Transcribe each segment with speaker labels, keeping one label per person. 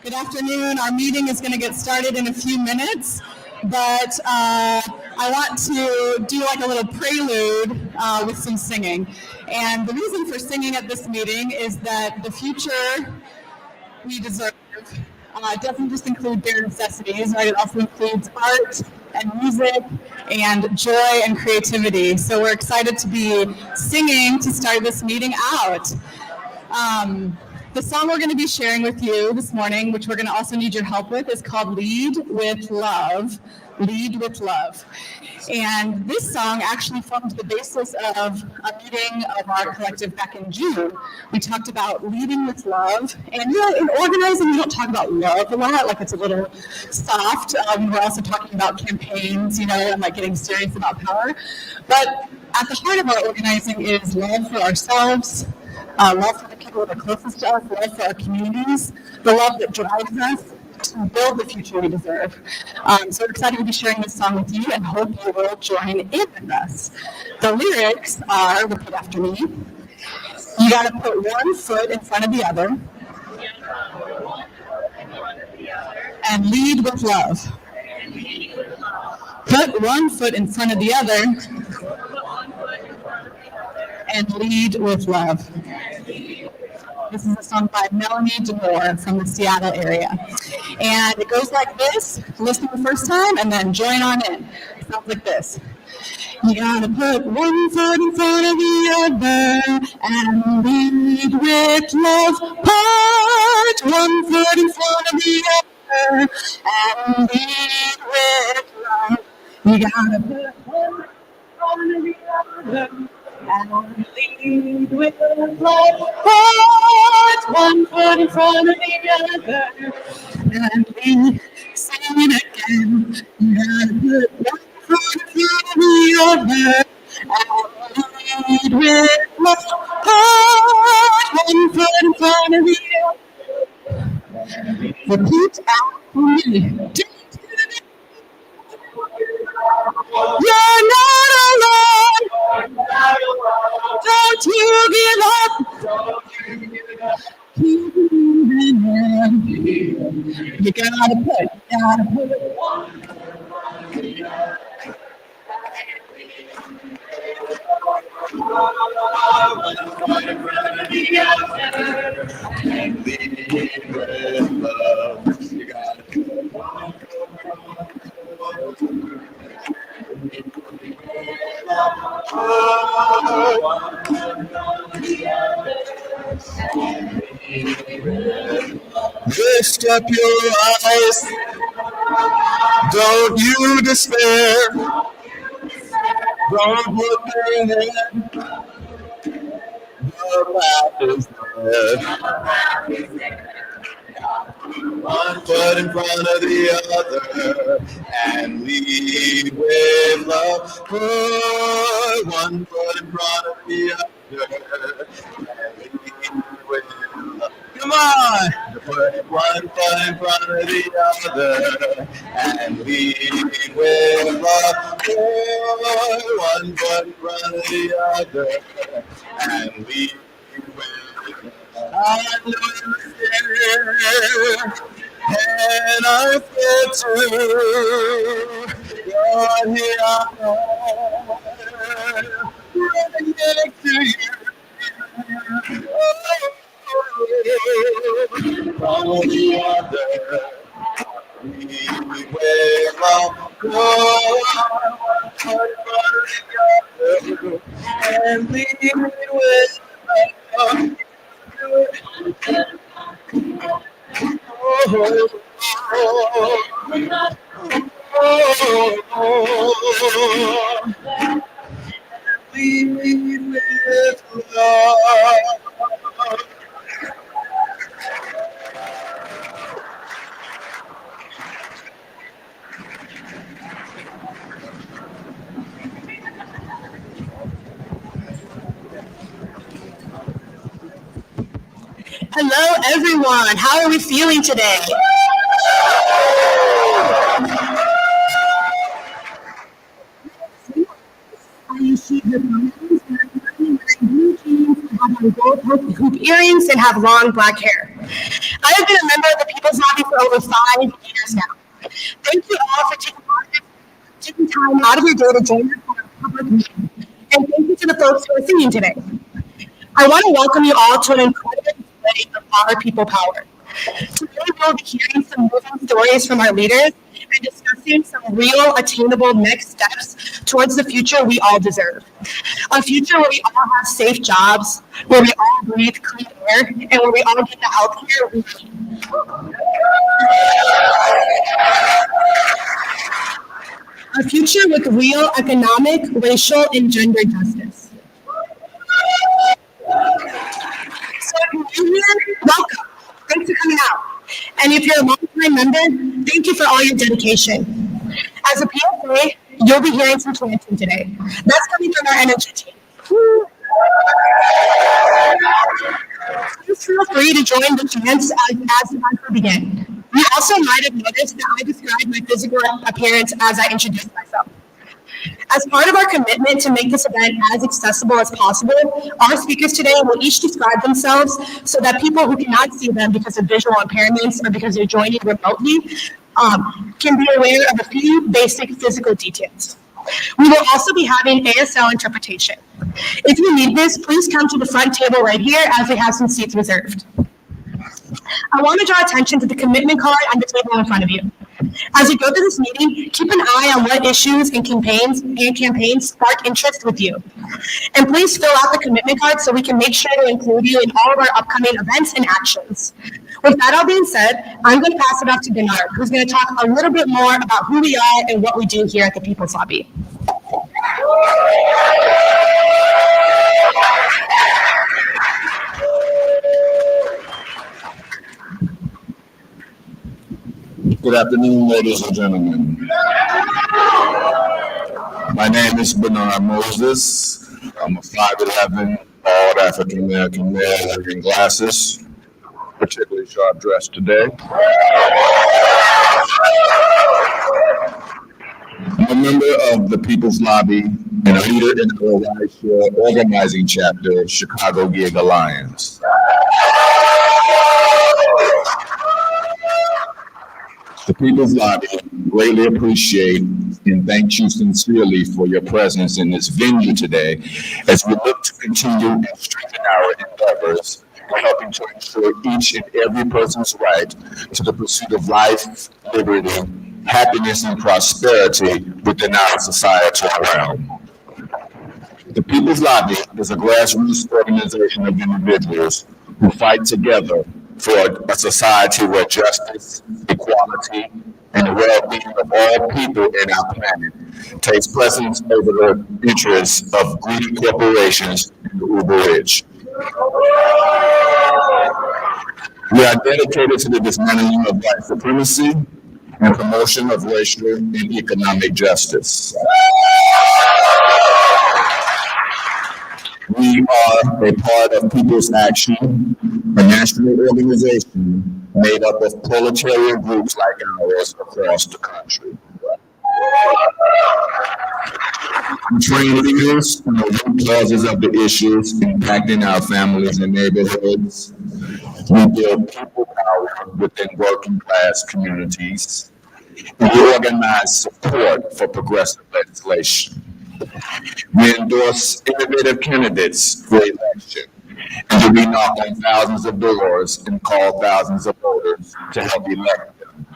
Speaker 1: Good afternoon. Our meeting is going to get started in a few minutes, but I want to do like a little prelude with some singing. And the reason for singing at this meeting is that the future we deserve doesn't just include bare necessities, right? It also includes art and music and joy and creativity. So we're excited to be singing to start this meeting out. The song we're going to be sharing with you this morning, which we're going to also need your help with, is called Lead with Love. Lead with Love. And this song actually formed the basis of a meeting of our collective back in June. We talked about leading with love. And in organizing, we don't talk about love a lot, like it's a little soft. We're also talking about campaigns, and like getting serious about power. But at the heart of our organizing is love for ourselves, love for the people that are closest to us, love for our communities, the love that drives us to build the future we deserve. So we're excited to be sharing this song with you and hope you will join in with us. The lyrics are, repeat after me, you got to put one foot in front of the other and lead with love. Put one foot in front of the other and lead with love. This is a song by Melanie DeMore from the Seattle area. And it goes like this. Listen the first time and then join on in. It sounds like this. You gotta put one foot in front of the other and lead with love. Put one foot in front of the other and lead with love. You gotta put one foot in front of the other and lead with love. Put one foot in front of the other and lead. Sing it again. You gotta put one foot in front of the other and lead with love. Put one foot in front of the other. Repeat after me. You're not alone. Don't you give up. Keep moving. You gotta put one.
Speaker 2: Lift up your eyes, don't you despair, don't look ahead, the path is there. One foot in front of the other and lead with love. Put one foot in front of the other and lead with love. Come on! Put one foot in front of the other and lead with love. Put one foot in front of the other and lead with love. I know you're scared, and I feel too. But here I am, running next to you. Follow the other, lead with love. Go and lead with love. Lead with love.
Speaker 3: Hello, everyone. How are we feeling today? Gold hoop earrings and have long black hair. I have been a member of the People's Lobby for over 5 years now. Thank you all for taking time out of your day to join us for a public meeting. And thank you to the folks who are singing today. I want to welcome you all to an incredible display of our people power. Today we'll be hearing some moving stories from our leaders and discussing some real attainable next steps towards the future we all deserve. A future where we all have safe jobs, where we all breathe clean air, and where we all get the health care we need. A future with real economic, racial, and gender justice. So if you're new here, welcome. Thanks for coming out. And if you're a long-time member, thank you for all your dedication. As a PSA, you'll be hearing some chanting today. That's coming from our energy team. Please feel free to join the chants as the answer begins. You also might have noticed that I described my physical appearance as I introduced myself. As part of our commitment to make this event as accessible as possible, our speakers today will each describe themselves so that people who cannot see them because of visual impairments or because they're joining remotely can be aware of a few basic physical details. We will also be having ASL interpretation. If you need this, please come to the front table right here as we have some seats reserved. I want to draw attention to the commitment card on the table in front of you. As you go to this meeting, keep an eye on what issues and campaigns spark interest with you. And please fill out the commitment card so we can make sure to include you in all of our upcoming events and actions. With that all being said, I'm going to pass it off to Bernard, who's going to talk a little bit more about who we are and what we do here at the People's Lobby.
Speaker 2: Good afternoon, ladies and gentlemen. My name is Bernard Moses. I'm a 5'11", bald African-American male wearing glasses, particularly sharp dressed today. I'm a member of the People's Lobby and a leader in the rideshare organizing chapter, Chicago Gig Alliance. The People's Lobby greatly appreciate and thank you sincerely for your presence in this venue today as we look to continue and strengthen our endeavors in helping to ensure each and every person's right to the pursuit of life, liberty, happiness, and prosperity within our societal realm. The People's Lobby is a grassroots organization of individuals who fight together for a society where justice, equality, and the well-being of all people in our planet takes precedence over the interests of greedy corporations and the uber rich. We are dedicated to the dismantling of white supremacy and promotion of racial and economic justice. We are a part of People's Action, a national organization made up of proletarian groups like ours across the country. We train leaders on the root causes of the issues impacting our families and neighborhoods. We build people power within working class communities. And we organize support for progressive legislation. We endorse innovative candidates for election, and we knock on thousands of doors and call thousands of voters to help elect them.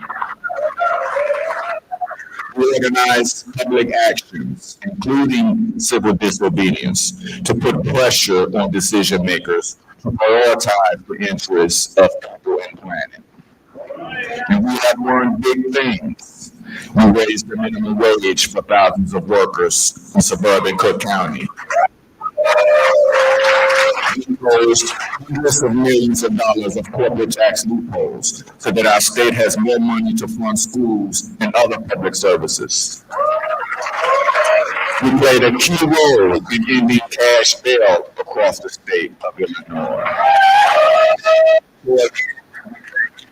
Speaker 2: We organize public actions, including civil disobedience, to put pressure on decision makers to prioritize the interests of people and planet. And we have learned big things. We raised the minimum wage for thousands of workers in suburban Cook County. We closed hundreds of millions of dollars of corporate tax loopholes so that our state has more money to fund schools and other public services. We played a key role in ending cash bail across the state of Illinois.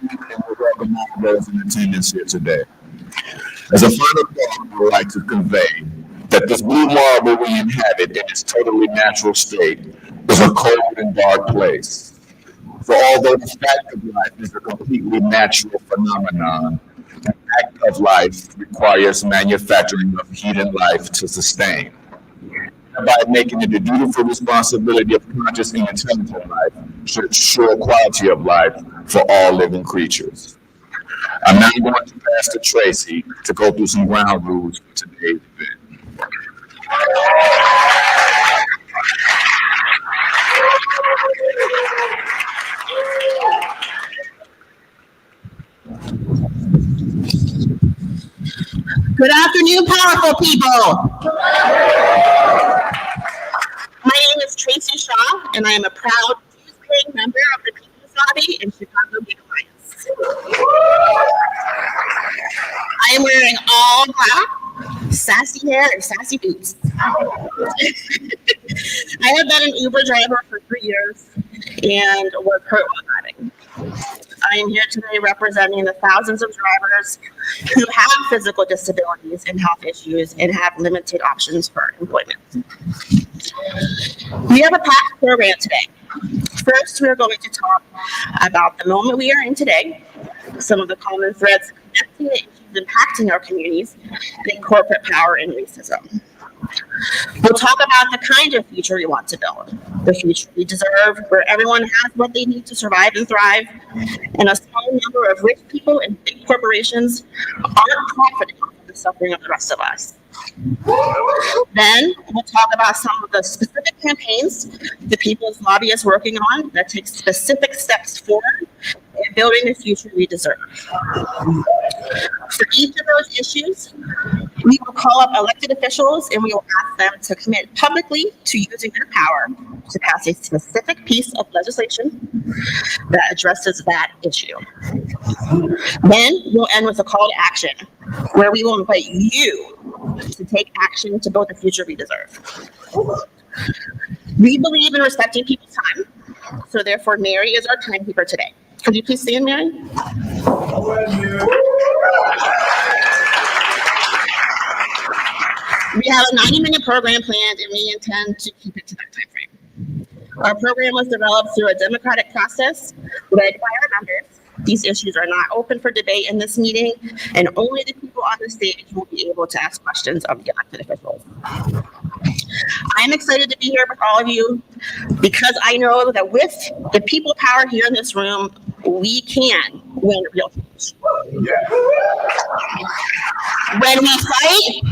Speaker 2: And we welcome all those in attendance here today. As a final thought, I would like to convey that this blue marble we inhabit in its totally natural state is a cold and dark place. For although the fact of life is a completely natural phenomenon, the act of life requires manufacturing of heat and life to sustain. By making it a dutiful responsibility of conscious and intelligent life to ensure quality of life for all living creatures. I'm now going to pass to Tracy to go through some ground rules for today's event.
Speaker 4: Good afternoon, powerful people. My name is Tracy Shaw, and I am a proud dues-paying member of the People's Lobby in Chicago Gay Alliance. I am wearing all black, sassy hair, and sassy boots. I have been an Uber driver for 3 years and was hurt while driving. I am here today representing the thousands of drivers who have physical disabilities and health issues and have limited options for employment. We have a packed program today. First, we are going to talk about the moment we are in today, some of the common threads connecting the issues impacting our communities, and corporate power and racism. We'll talk about the kind of future we want to build, the future we deserve, where everyone has what they need to survive and thrive, and a small number of rich people and big corporations aren't profiting off the suffering of the rest of us. Then we'll talk about some of the specific campaigns the People's Lobby is working on that take specific steps forward in building the future we deserve. For each of those issues, we will call up elected officials and we will ask them to commit publicly to using their power to pass a specific piece of legislation that addresses that issue. Then we'll end with a call to action where we will invite you to take action to build the future we deserve. We believe in respecting people's time, so therefore Mary is our timekeeper today. Could you please stand, Mary? We have a 90-minute program planned, and we intend to keep it to that time frame. Our program was developed through a democratic process led by our members. These issues are not open for debate in this meeting, and only the people on the stage will be able to ask questions of the elected officials. I'm excited to be here with all of you because I know that with the people power here in this room, we can win real change. When we fight,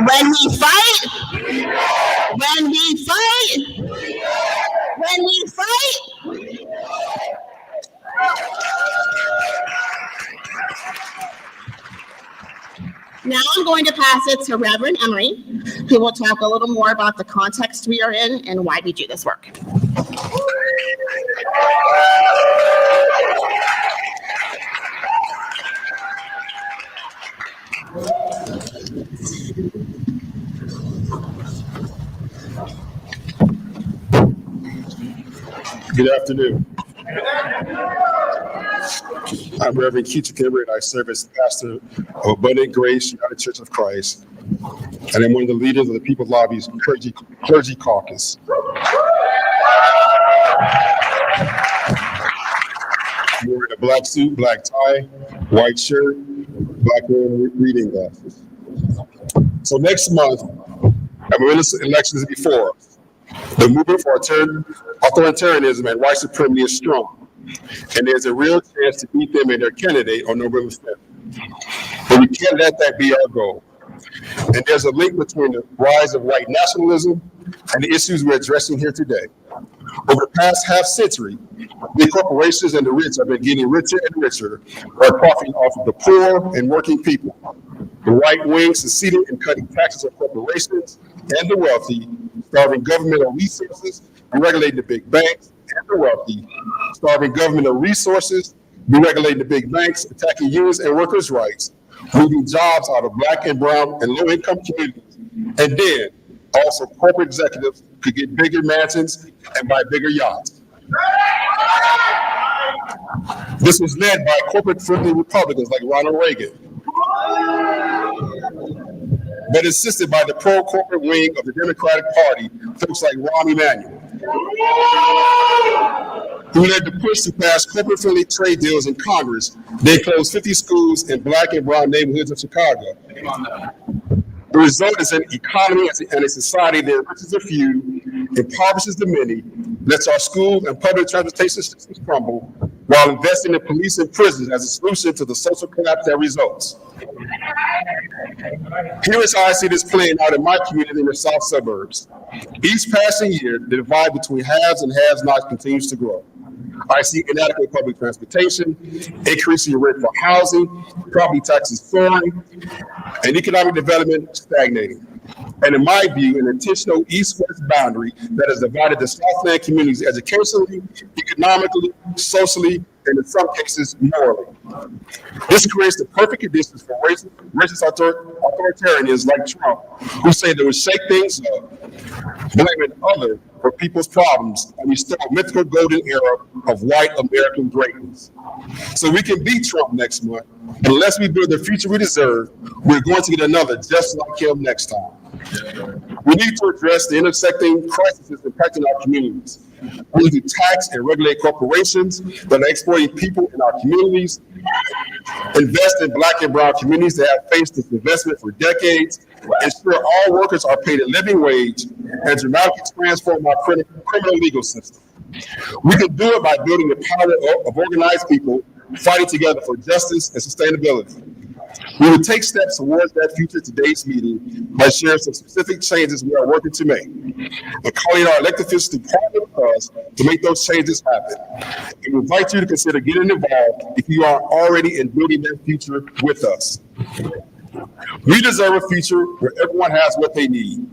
Speaker 4: when we fight, when we fight, when we fight. Now I'm going to pass it to Reverend Emery, who will talk a little more about the context we are in and why we do this work.
Speaker 5: Good afternoon. I'm Reverend Keith Kimber, and I serve as pastor of Abundant Grace United Church of Christ, and I'm one of the leaders of the People's Lobby's Clergy Caucus. I'm wearing a black suit, black tie, white shirt, black reading glasses. So next month, elections before us. The movement for authoritarianism and white supremacy is strong, and there's a real chance to beat them and their candidate on November 5th. But we can't let that be our goal. And there's a link between the rise of white nationalism and the issues we're addressing here today. Over the past half century, big corporations and the rich have been getting richer and richer by profiting off of the poor and working people. The right wing succeeded in cutting taxes on corporations and the wealthy, starving governmental resources, deregulating the big banks and the wealthy, starving governmental resources, deregulating the big banks, attacking unions and workers' rights, moving jobs out of black and brown and low-income communities, and then also corporate executives could get bigger mansions and buy bigger yachts. This was led by corporate-friendly Republicans like Ronald Reagan, but assisted by the pro-corporate wing of the Democratic Party, folks like Rahm Emanuel. who led the push to pass corporate-friendly trade deals in Congress. They closed 50 schools in Black and brown neighborhoods of Chicago. The result is an economy and a society that enriches the few, impoverishes the many, lets our schools and public transportation systems crumble, while investing in police and prisons as a solution to the social collapse that results. Here is how I see this playing out in my community in the south suburbs. Each passing year, the divide between haves and have-nots continues to grow. I see inadequate public transportation, increasing rent for housing, property taxes soaring, and economic development stagnating. And in my view, an intentional east-west boundary that has divided the Southland communities educationally, economically, socially, and in some cases, morally. This creates the perfect conditions for racist authoritarians like Trump, who say they would shake things up, blaming others for people's problems, and restore a mythical golden era of white American greatness. So we can beat Trump next month. Unless we build the future we deserve, we're going to get another just like him next time. We need to address the intersecting crises impacting our communities. We need to tax and regulate corporations that are exploiting people in our communities, invest in Black and brown communities that have faced this investment for decades, ensure all workers are paid a living wage, and dramatically transform our criminal legal system. We can do it by building the power of organized people fighting together for justice and sustainability. We will take steps towards that future today's meeting by sharing some specific changes we are working to make and calling our elected officials to partner with us to make those changes happen. And we invite you to consider getting involved if you are already in building that future with us. We deserve a future where everyone has what they need.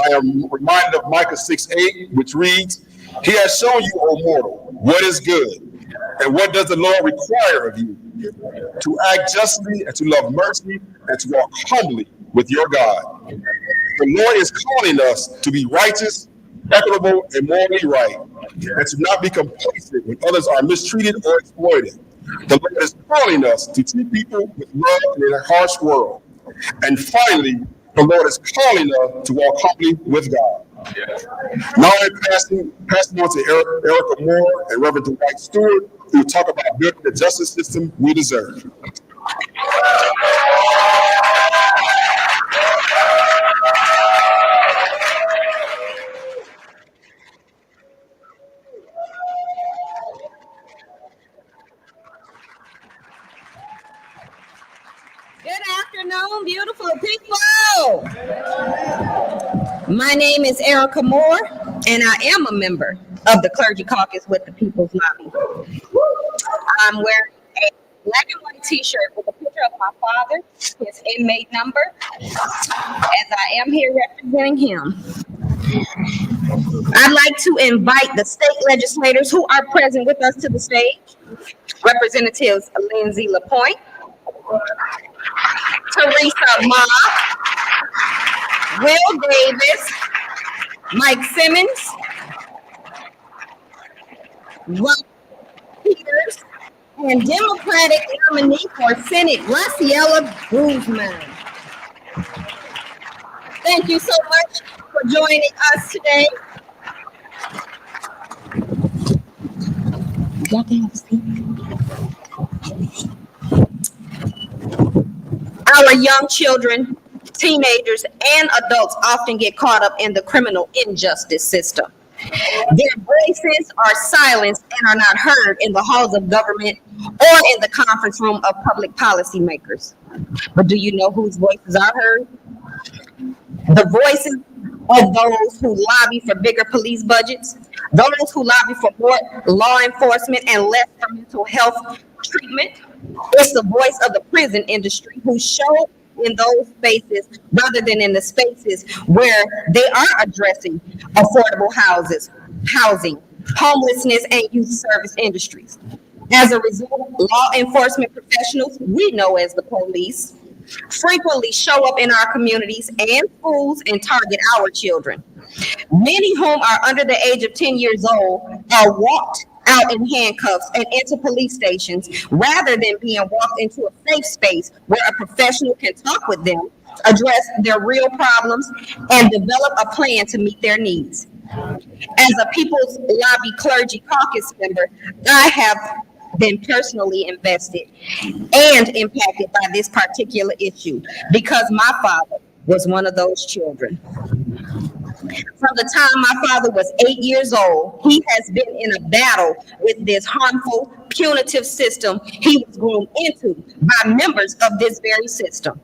Speaker 5: I am reminded of Micah 6:8, which reads, "He has shown you, O mortal, what is good, and what does the Lord require of you? To act justly and to love mercy and to walk humbly with your God." The Lord is calling us to be righteous, equitable, and morally right, and to not be complacent when others are mistreated or exploited. The Lord is calling us to treat people with love in a harsh world. And finally, the Lord is calling us to walk humbly with God. Now I'm passing on to Erica Moore and Reverend Dwight Stewart, who will talk about building the justice system we deserve.
Speaker 6: Good afternoon, beautiful people. My name is Erica Moore, and I am a member of the Clergy Caucus with the People's Lobby. I'm wearing a black and white t-shirt with a picture of my father, his inmate number, as I am here representing him. I'd like to invite the state legislators who are present with us to the stage. Representatives Lindsay LaPointe, Teresa Ma, Will Davis, Mike Simmons, Rob Peters, and Democratic nominee for Senate, Graciela Guzman. Thank you so much for joining us today. Our young children, teenagers, and adults often get caught up in the criminal injustice system. Their voices are silenced and are not heard in the halls of government or in the conference room of public policymakers. But do you know whose voices are heard? The voices of those who lobby for bigger police budgets, those who lobby for more law enforcement and less for mental health treatment. It's the voice of the prison industry who show in those spaces rather than in the spaces where they are addressing affordable housing, homelessness, and youth service industries. As a result, law enforcement professionals, we know as the police, frequently show up in our communities and schools and target our children. Many whom are under the age of 10 years old are walked out in handcuffs and into police stations rather than being walked into a safe space where a professional can talk with them, address their real problems, and develop a plan to meet their needs. As a People's Lobby Clergy Caucus member, I have been personally invested and impacted by this particular issue because my father was one of those children. From the time my father was 8 years old, he has been in a battle with this harmful, punitive system he was groomed into by members of this very system,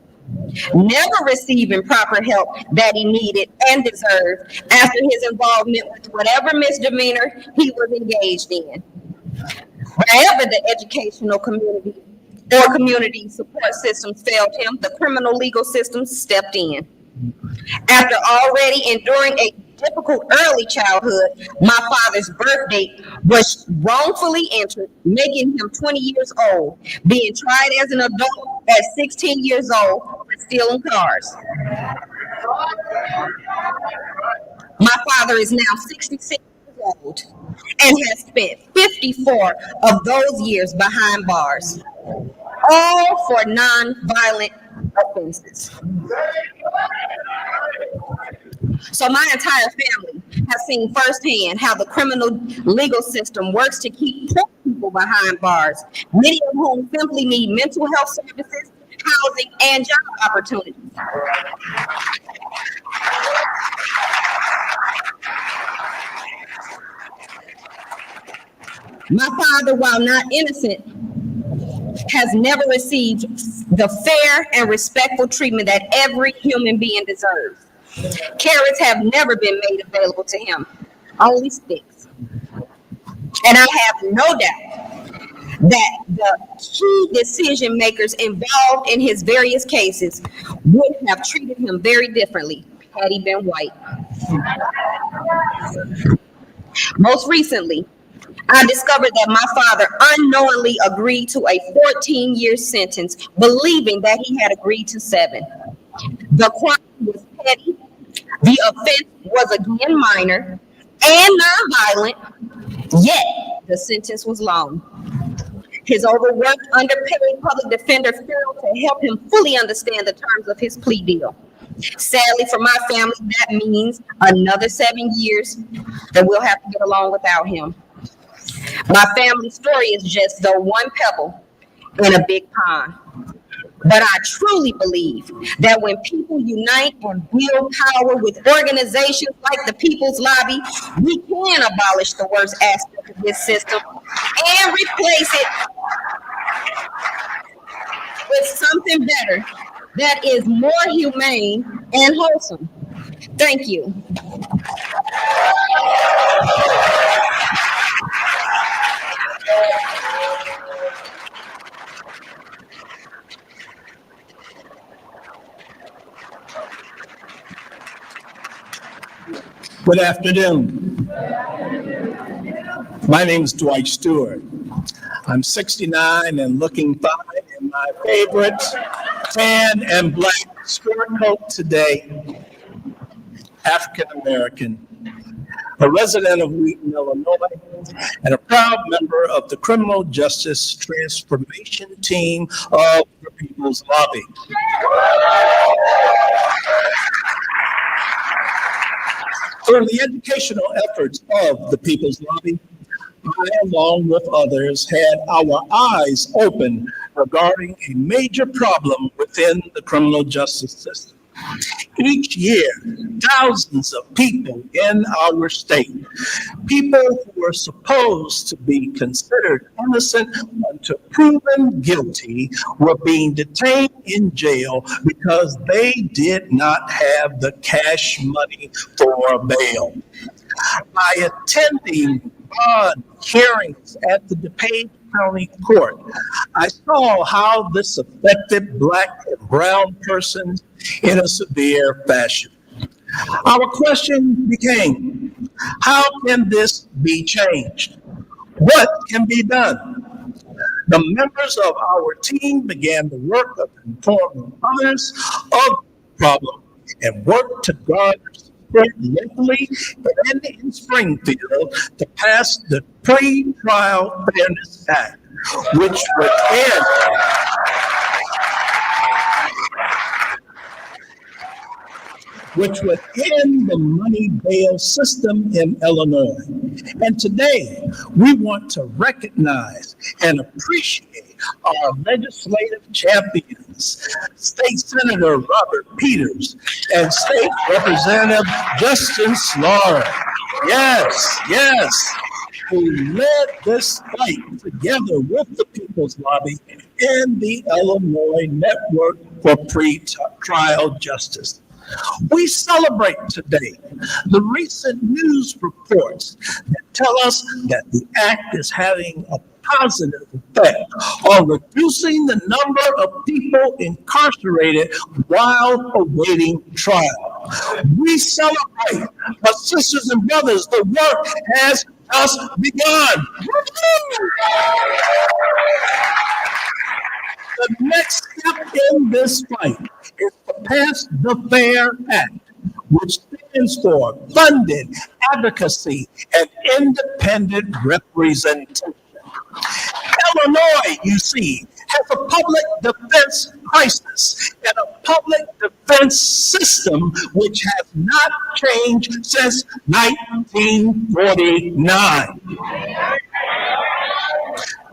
Speaker 6: never receiving proper help that he needed and deserved after his involvement with whatever misdemeanor he was engaged in. Wherever the educational community or community support systems failed him, the criminal legal system stepped in. After already enduring a difficult early childhood, my father's birth date was wrongfully entered, making him 20 years old, being tried as an adult at 16 years old for stealing cars. My father is now 66 years old and has spent 54 of those years behind bars, all for non-violent offenses. So my entire family has seen firsthand how the criminal legal system works to keep poor people behind bars, many of whom simply need mental health services, housing, and job opportunities. My father, while not innocent, has never received the fair and respectful treatment that every human being deserves. Carrots have never been made available to him, only sticks. And I have no doubt that the key decision makers involved in his various cases would have treated him very differently had he been white. Most recently, I discovered that my father unknowingly agreed to a 14-year sentence, believing that he had agreed to 7. The crime was petty, the offense was again minor and nonviolent, yet the sentence was long. His overworked, underpaid public defender failed to help him fully understand the terms of his plea deal. Sadly for my family, that means another 7 years that we'll have to get along without him. My family story is just the one pebble in a big pond. But I truly believe that when people unite and build power with organizations like the People's Lobby, we can abolish the worst aspect of this system and replace it with something better that is more humane and wholesome. Thank you.
Speaker 7: Good afternoon. My name is Dwight Stewart. I'm 69 and looking fine in my favorite tan and black sport coat today. African American, a resident of Wheaton, Illinois, and a proud member of the Criminal Justice Transformation Team of the People's Lobby. Through the educational efforts of the People's Lobby, I, along with others, had our eyes open regarding a major problem within the criminal justice system. Each year, thousands of people in our state, people who are supposed to be considered innocent until proven guilty, were being detained in jail because they did not have the cash money for bail. By attending bond hearings at the DuPage County Court, I saw how this affected Black and brown persons in a severe fashion. Our question became, how can this be changed? What can be done? The members of our team began the work of informing others of the problem and worked to garner support locally and in Springfield to pass the Pre-Trial Fairness Act, which would end which would end the money bail system in Illinois. And today, we want to recognize and appreciate our legislative champions, State Senator Robert Peters and State Representative Justin Slaughter. Yes, who led this fight together with the People's Lobby and the Illinois Network for Pre-Trial Justice. We celebrate today the recent news reports that tell us that the act is having a positive effect on reducing the number of people incarcerated while awaiting trial. We celebrate, but sisters and brothers, the work has just begun. The next step in this fight is to pass the FAIR Act, which stands for Funded Advocacy and Independent Representation. Illinois, you see, has a public defense crisis and a public defense system which has not changed since 1949.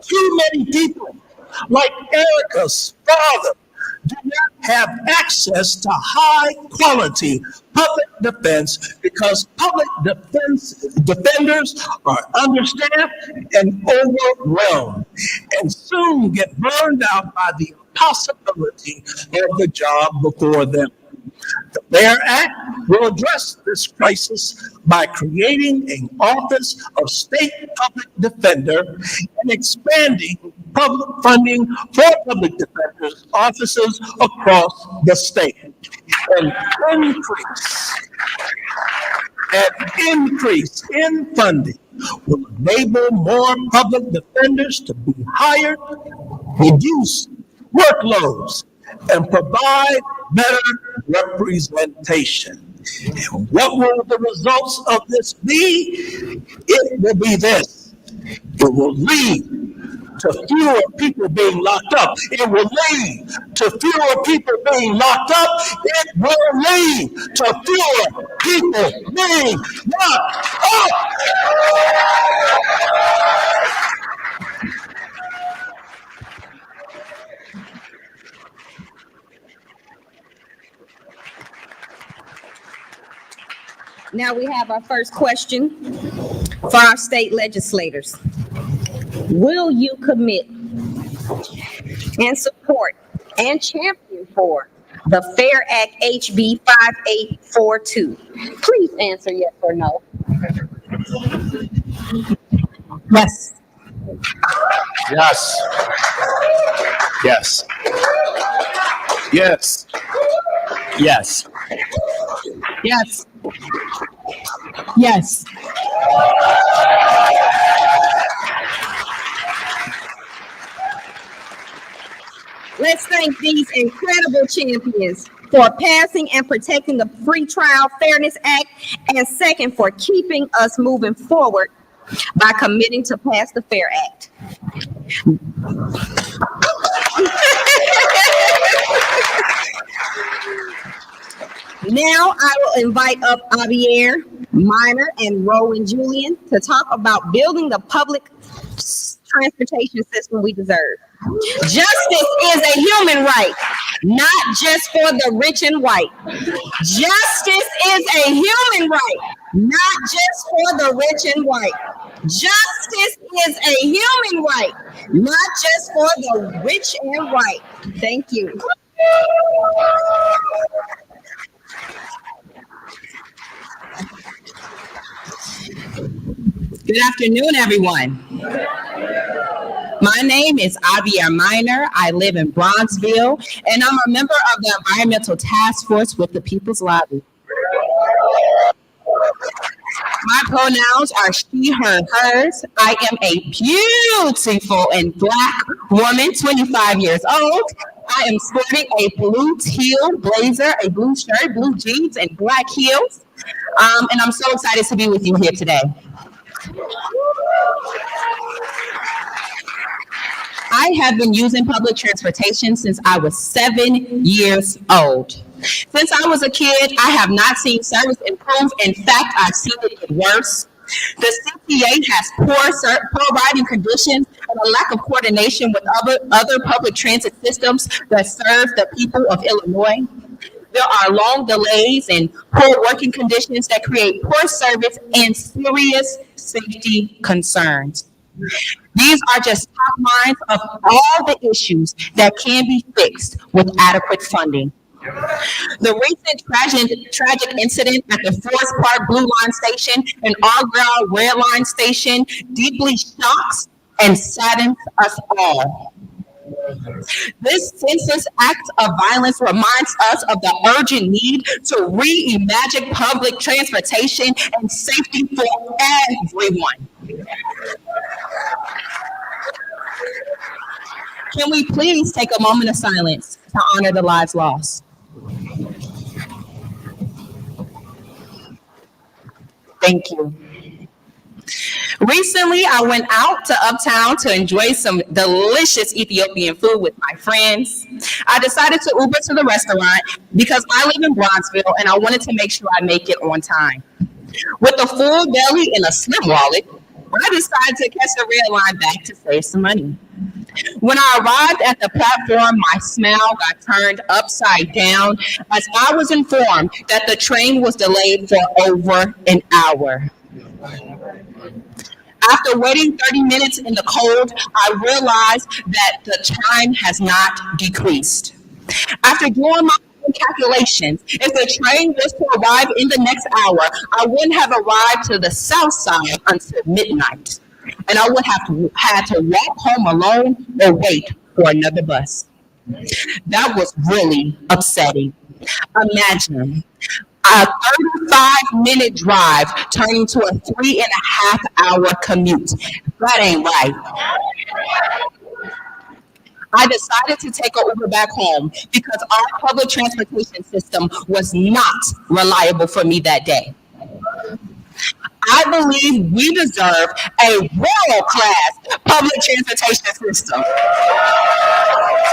Speaker 7: Too many people, like Erica's father, do not have access to high quality public defense because public defenders are understaffed and overwhelmed and soon get burned out by the impossibility of the job before them. The FAIR Act will address this crisis by creating an Office of State Public Defender and expanding public funding for public defenders offices across the state. An increase in funding will enable more public defenders to be hired, reduce workloads, and provide better representation. And what will the results of this be? It will be this. It will lead to fewer people being locked up. It will lead to fewer people being locked up. It will lead to fewer people being locked up.
Speaker 6: Now we have our first question for our state legislators. Will you commit and support and champion for the FAIR Act HB 5842? Please answer yes or no.
Speaker 3: Yes.
Speaker 2: Yes. Yes. Yes.
Speaker 1: Yes.
Speaker 3: Yes. Yes.
Speaker 6: Let's thank these incredible champions for passing and protecting the Free Trial Fairness Act, and second, for keeping us moving forward by committing to pass the FAIR Act. Now I will invite up Javier, Minor, and Rowan Julian to talk about building the public transportation system we deserve. Justice is a human right, not just for the rich and white. Justice is a human right, not just for the rich and white. Justice is a human right, not just for the rich and white. Thank you.
Speaker 1: Good afternoon, everyone. My name is Javier Minor. I live in Bronzeville, and I'm a member of the Environmental Task Force with the People's Lobby. My pronouns are she, her, hers. I am a beautiful and Black woman, 25 years old. I am sporting a blue teal blazer, a blue shirt, blue jeans, and black heels. And I'm so excited to be with you here today. I have been using public transportation since I was 7 years old.
Speaker 4: Since I was a kid, I have not seen service improve. In fact, I've seen it get worse. The CTA has poor riding conditions and a lack of coordination with other public transit systems that serve the people of Illinois. There are long delays and poor working conditions that create poor service and serious safety concerns. These are just top lines of all the issues that can be fixed with adequate funding. The recent tragic incident at the Forest Park Blue Line Station and Argyle Red Line Station deeply shocks and saddens us all. This senseless act of violence reminds us of the urgent need to reimagine public transportation and safety for everyone. Can we please take a moment of silence to honor the lives lost? Thank you. Recently, I went out to Uptown to enjoy some delicious Ethiopian food with my friends. I decided to Uber to the restaurant because I live in Bronzeville and I wanted to make sure I make it on time. With a full belly and a slim wallet, I decided to catch the red line back to save some money. When I arrived at the platform, my smile got turned upside down as I was informed that the train was delayed for over an hour. After waiting 30 minutes in the cold, I realized that the time has not decreased. After doing my calculations, if the train was to arrive in the next hour, I wouldn't have arrived to the south side until midnight. And I would have had to walk home alone or wait for another bus. That was really upsetting. Imagine a 35-minute drive turning to a 3.5-hour commute. That ain't right. I decided to take an Uber back home because our public transportation system was not reliable for me that day. I believe we deserve a world-class public transportation system.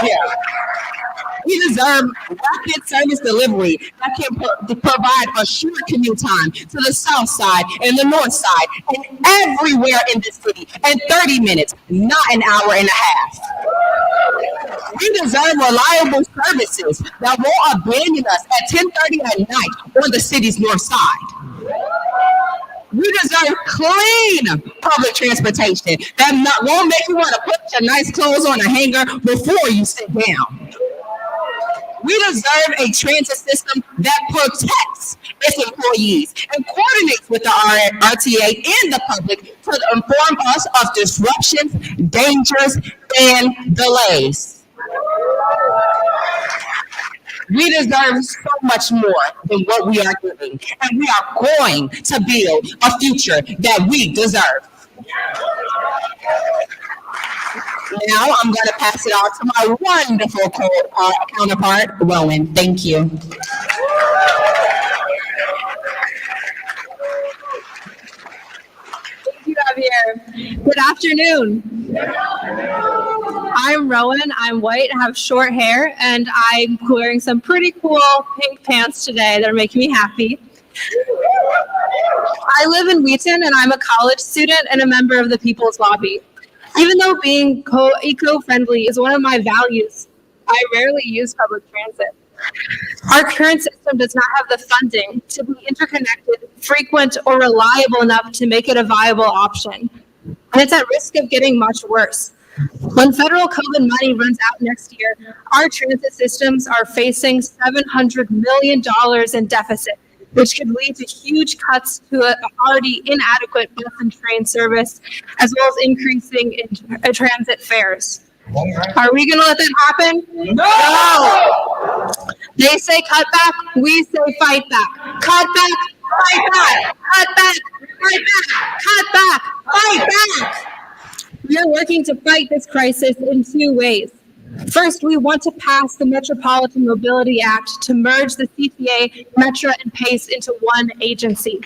Speaker 4: Yeah. We deserve rapid service delivery that can provide a short commute time to the south side and the north side and everywhere in this city in 30 minutes, not an hour and a half. We deserve reliable services that won't abandon us at 10:30 at night on the city's north side. We deserve clean public transportation that won't make you want to put your nice clothes on a hanger before you sit down. We deserve a transit system that protects its employees and coordinates with the RTA and the public to inform us of disruptions, dangers, and delays. We deserve so much more than what we are giving, and we are going to build a future that we deserve. Now I'm going to pass it on to my wonderful counterpart, Rowan. Thank you.
Speaker 3: Thank you, Javier. Good afternoon. I'm Rowan. I'm white, I have short hair, and I'm wearing some pretty cool pink pants today that are making me happy. I live in Wheaton, and I'm a college student and a member of the People's Lobby. Even though being eco-friendly is one of my values, I rarely use public transit. Our current system does not have the funding to be interconnected, frequent, or reliable enough to make it a viable option. And it's at risk of getting much worse. When federal COVID money runs out next year, our transit systems are facing $700 million in deficit, which could lead to huge cuts to already inadequate bus and train service, as well as increasing in transit fares. Are we going to let that happen? No! They say cut back, we say fight back. Cut back, fight back. Cut back, fight back. Cut back, fight back. We are working to fight this crisis in two ways. First, we want to pass the Metropolitan Mobility Act to merge the CTA, Metra, and PACE into one agency.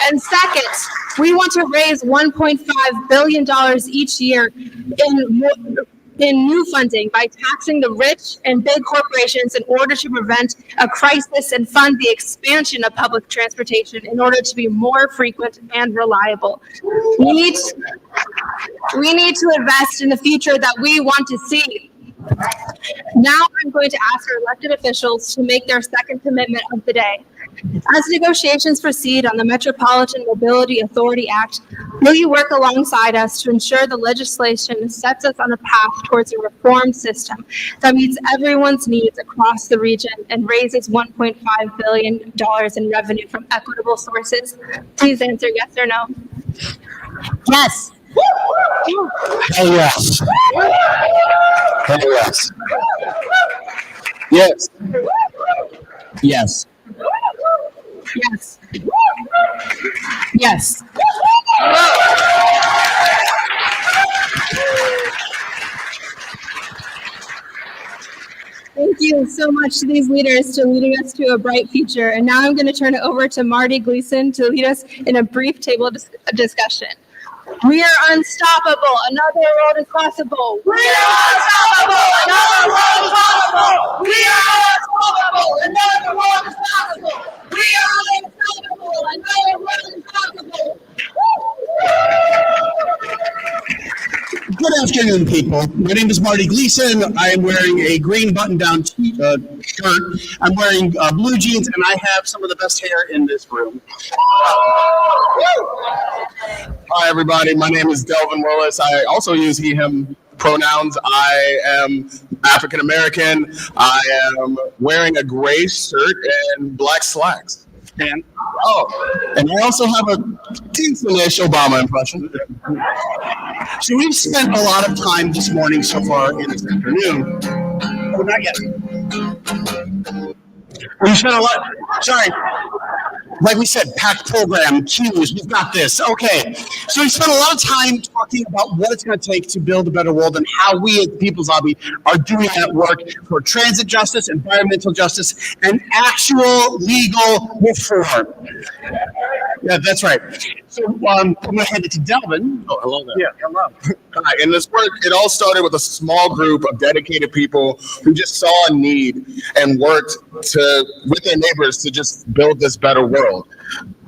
Speaker 3: And second, we want to raise $1.5 billion each year in in new funding by taxing the rich and big corporations in order to prevent a crisis and fund the expansion of public transportation in order to be more frequent and reliable. We need to invest in the future that we want to see. Now I'm going to ask our elected officials to make their second commitment of the day. As negotiations proceed on the Metropolitan Mobility Authority Act, will you work alongside us to ensure the legislation sets us on a path towards a reformed system that meets everyone's needs across the region and raises $1.5 billion in revenue from equitable sources? Please answer yes or no.
Speaker 6: Yes.
Speaker 5: Hell yes. Hell yes. Yes. Yes.
Speaker 1: Yes. Yes.
Speaker 3: Thank you so much to these leaders to leading us to a bright future. And now I'm going to turn it over to Marty Gleason to lead us in a brief table discussion. We are unstoppable. Another world is possible. We are unstoppable. Another world is possible. We are unstoppable. Another world is possible. We are unstoppable. Another world is possible.
Speaker 8: Good afternoon, people. My name is Marty Gleason. I am wearing a green button-down shirt. I'm wearing blue jeans, and I have some of the best hair in this room.
Speaker 2: Hi, everybody. My name is Delvin Willis. I also use he, him pronouns. I am African American. I am wearing a gray shirt and black slacks. And
Speaker 8: And I also have a decent-ish Obama impression. So we've spent a lot of time this morning so far in this afternoon. Oh, not yet. We spent a lot, sorry. Like we said, packed program, cues, we've got this. Okay. So we spent a lot of time talking about what it's going to take to build a better world and how we at the People's Lobby are doing that work for transit justice, environmental justice, and actual legal reform. Yeah, that's right. So I'm going to hand it to Delvin.
Speaker 2: Oh, hello there.
Speaker 8: Yeah, hello.
Speaker 2: Hi. In this work, it all started with a small group of dedicated people who just saw a need and worked with their neighbors to just build this better world.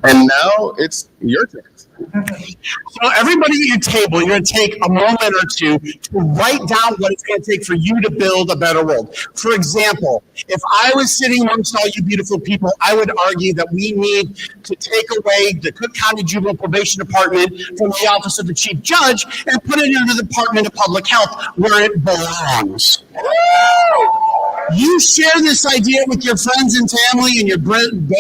Speaker 2: And now it's your turn.
Speaker 8: So everybody at your table, you're going to take a moment or two to write down what it's going to take for you to build a better world. For example, if I was sitting amongst all you beautiful people, I would argue that we need to take away the Cook County Juvenile Probation Department from the Office of the Chief Judge and put it into the Department of Public Health where it belongs. You share this idea with your friends and family and your brand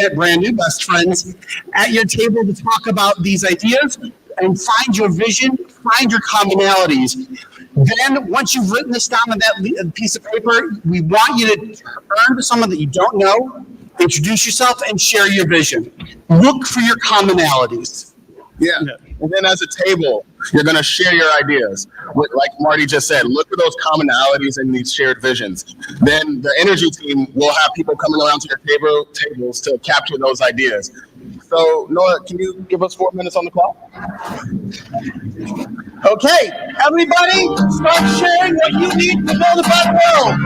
Speaker 8: new best friends at your table to talk about these ideas and find your vision, find your commonalities. Then, once you've written this down on that piece of paper, we want you to turn to someone that you don't know, introduce yourself, and share your vision. Look for your commonalities.
Speaker 2: Yeah. And then as a table, you're going to share your ideas. Like Marty just said, look for those commonalities and these shared visions. Then the energy team will have people coming around to your tables to capture those ideas. So, Noah, can you give us 4 minutes on the clock?
Speaker 8: Okay, everybody, start sharing what you need to build a better world.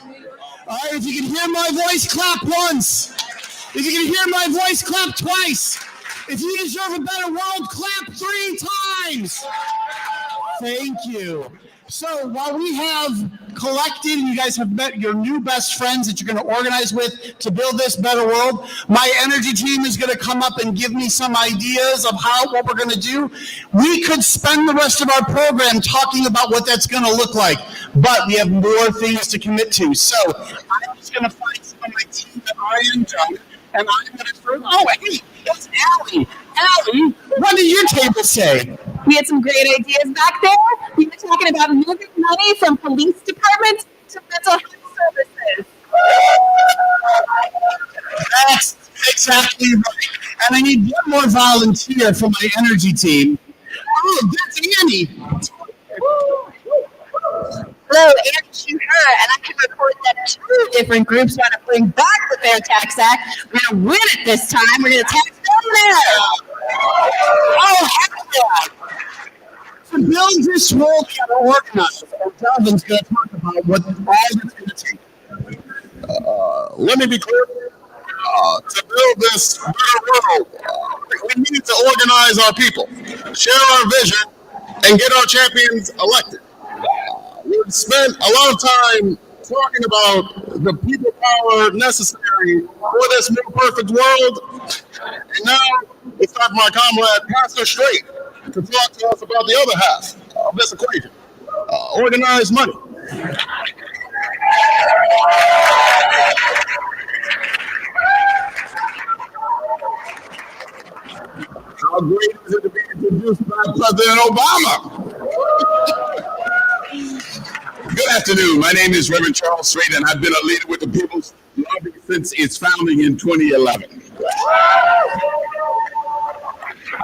Speaker 8: All right, if you can hear my voice, clap once. If you can hear my voice, clap twice. If you deserve a better world, clap 3 times. Thank you. So while we have collected, and you guys have met your new best friends that you're going to organize with to build this better world, my energy team is going to come up and give me some ideas of what we're going to do. We could spend the rest of our program talking about what that's going to look like, but we have more things to commit to. So I'm just going to find some of my team that I am done, and I'm going to throw, oh, hey, it's Allie. Allie, what did your table say?
Speaker 3: We had some great ideas back there. We were talking about moving money from police departments to mental health services.
Speaker 8: That's exactly right. And I need one more volunteer from my energy team. Oh, that's Annie.
Speaker 3: Hello, Annie Schuher, and I can report that 2 different groups want to bring back the Fair Tax Act. We're going to win it this time. We're going to tax millionaires.
Speaker 8: Oh, heck yeah. To build this world, we got to organize. And Delvin's going to talk about what all that's going to take.
Speaker 2: Let me be clear. To build this better world, we need to organize our people, share our vision, and get our champions elected. We've spent a lot of time talking about the people power necessary for this new perfect world. And now it's time for my comrade, Pastor Straight, to talk to us about the other half of this equation, organized money. How great is it to be introduced by President Obama? Good afternoon. My name is Reverend Charles Strait, and I've been a leader with the People's Lobby since its founding in 2011.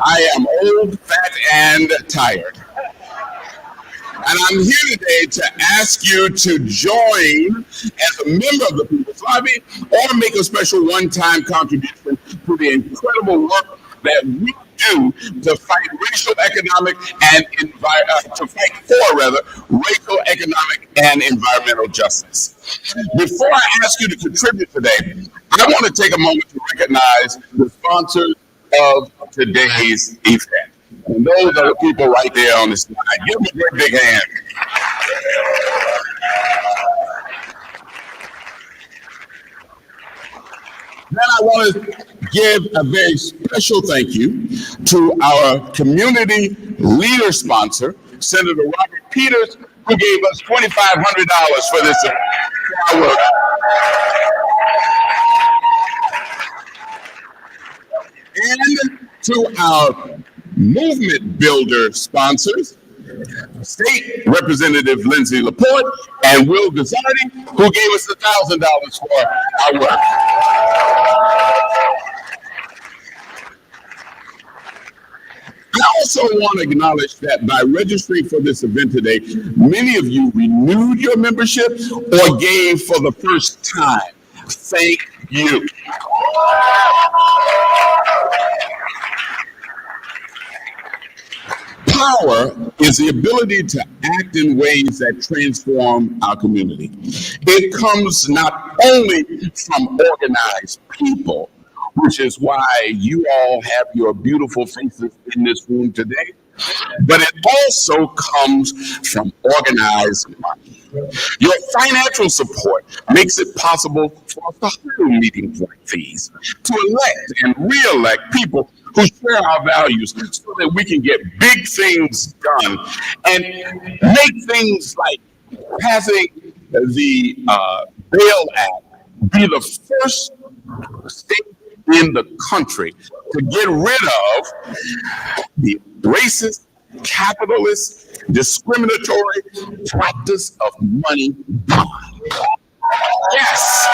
Speaker 2: I am old, fat, and tired. And I'm here today to ask you to join as a member of the People's Lobby or make a special one-time contribution to the incredible work that we do to fight racial, economic, and racial, economic, and environmental justice. Before I ask you to contribute today, I want to take a moment to recognize the sponsors of today's event. And those are the people right there on the slide. Give them a great big hand. Then I want to give a very special thank you to our community leader sponsor, Senator Robert Peters, who gave us $2,500 for this for our work. And to our movement builder sponsors, State Representative Lindsay LaPointe and Will Guzzardi, who gave us $1,000 for our work. I also want to acknowledge that by registering for this event today, many of you renewed your membership or gave for the first time. Thank you. Power is the ability to act in ways that transform our community. It comes not only from organized people, which is why you all have your beautiful faces in this room today, but it also comes from organized money. Your financial support makes it possible for us to hold meetings like these, to elect and re-elect people who share our values so that we can get big things done and make things like passing the Bail Act be the first state in the country to get rid of the racist, capitalist, discriminatory practice of money bond. Yes.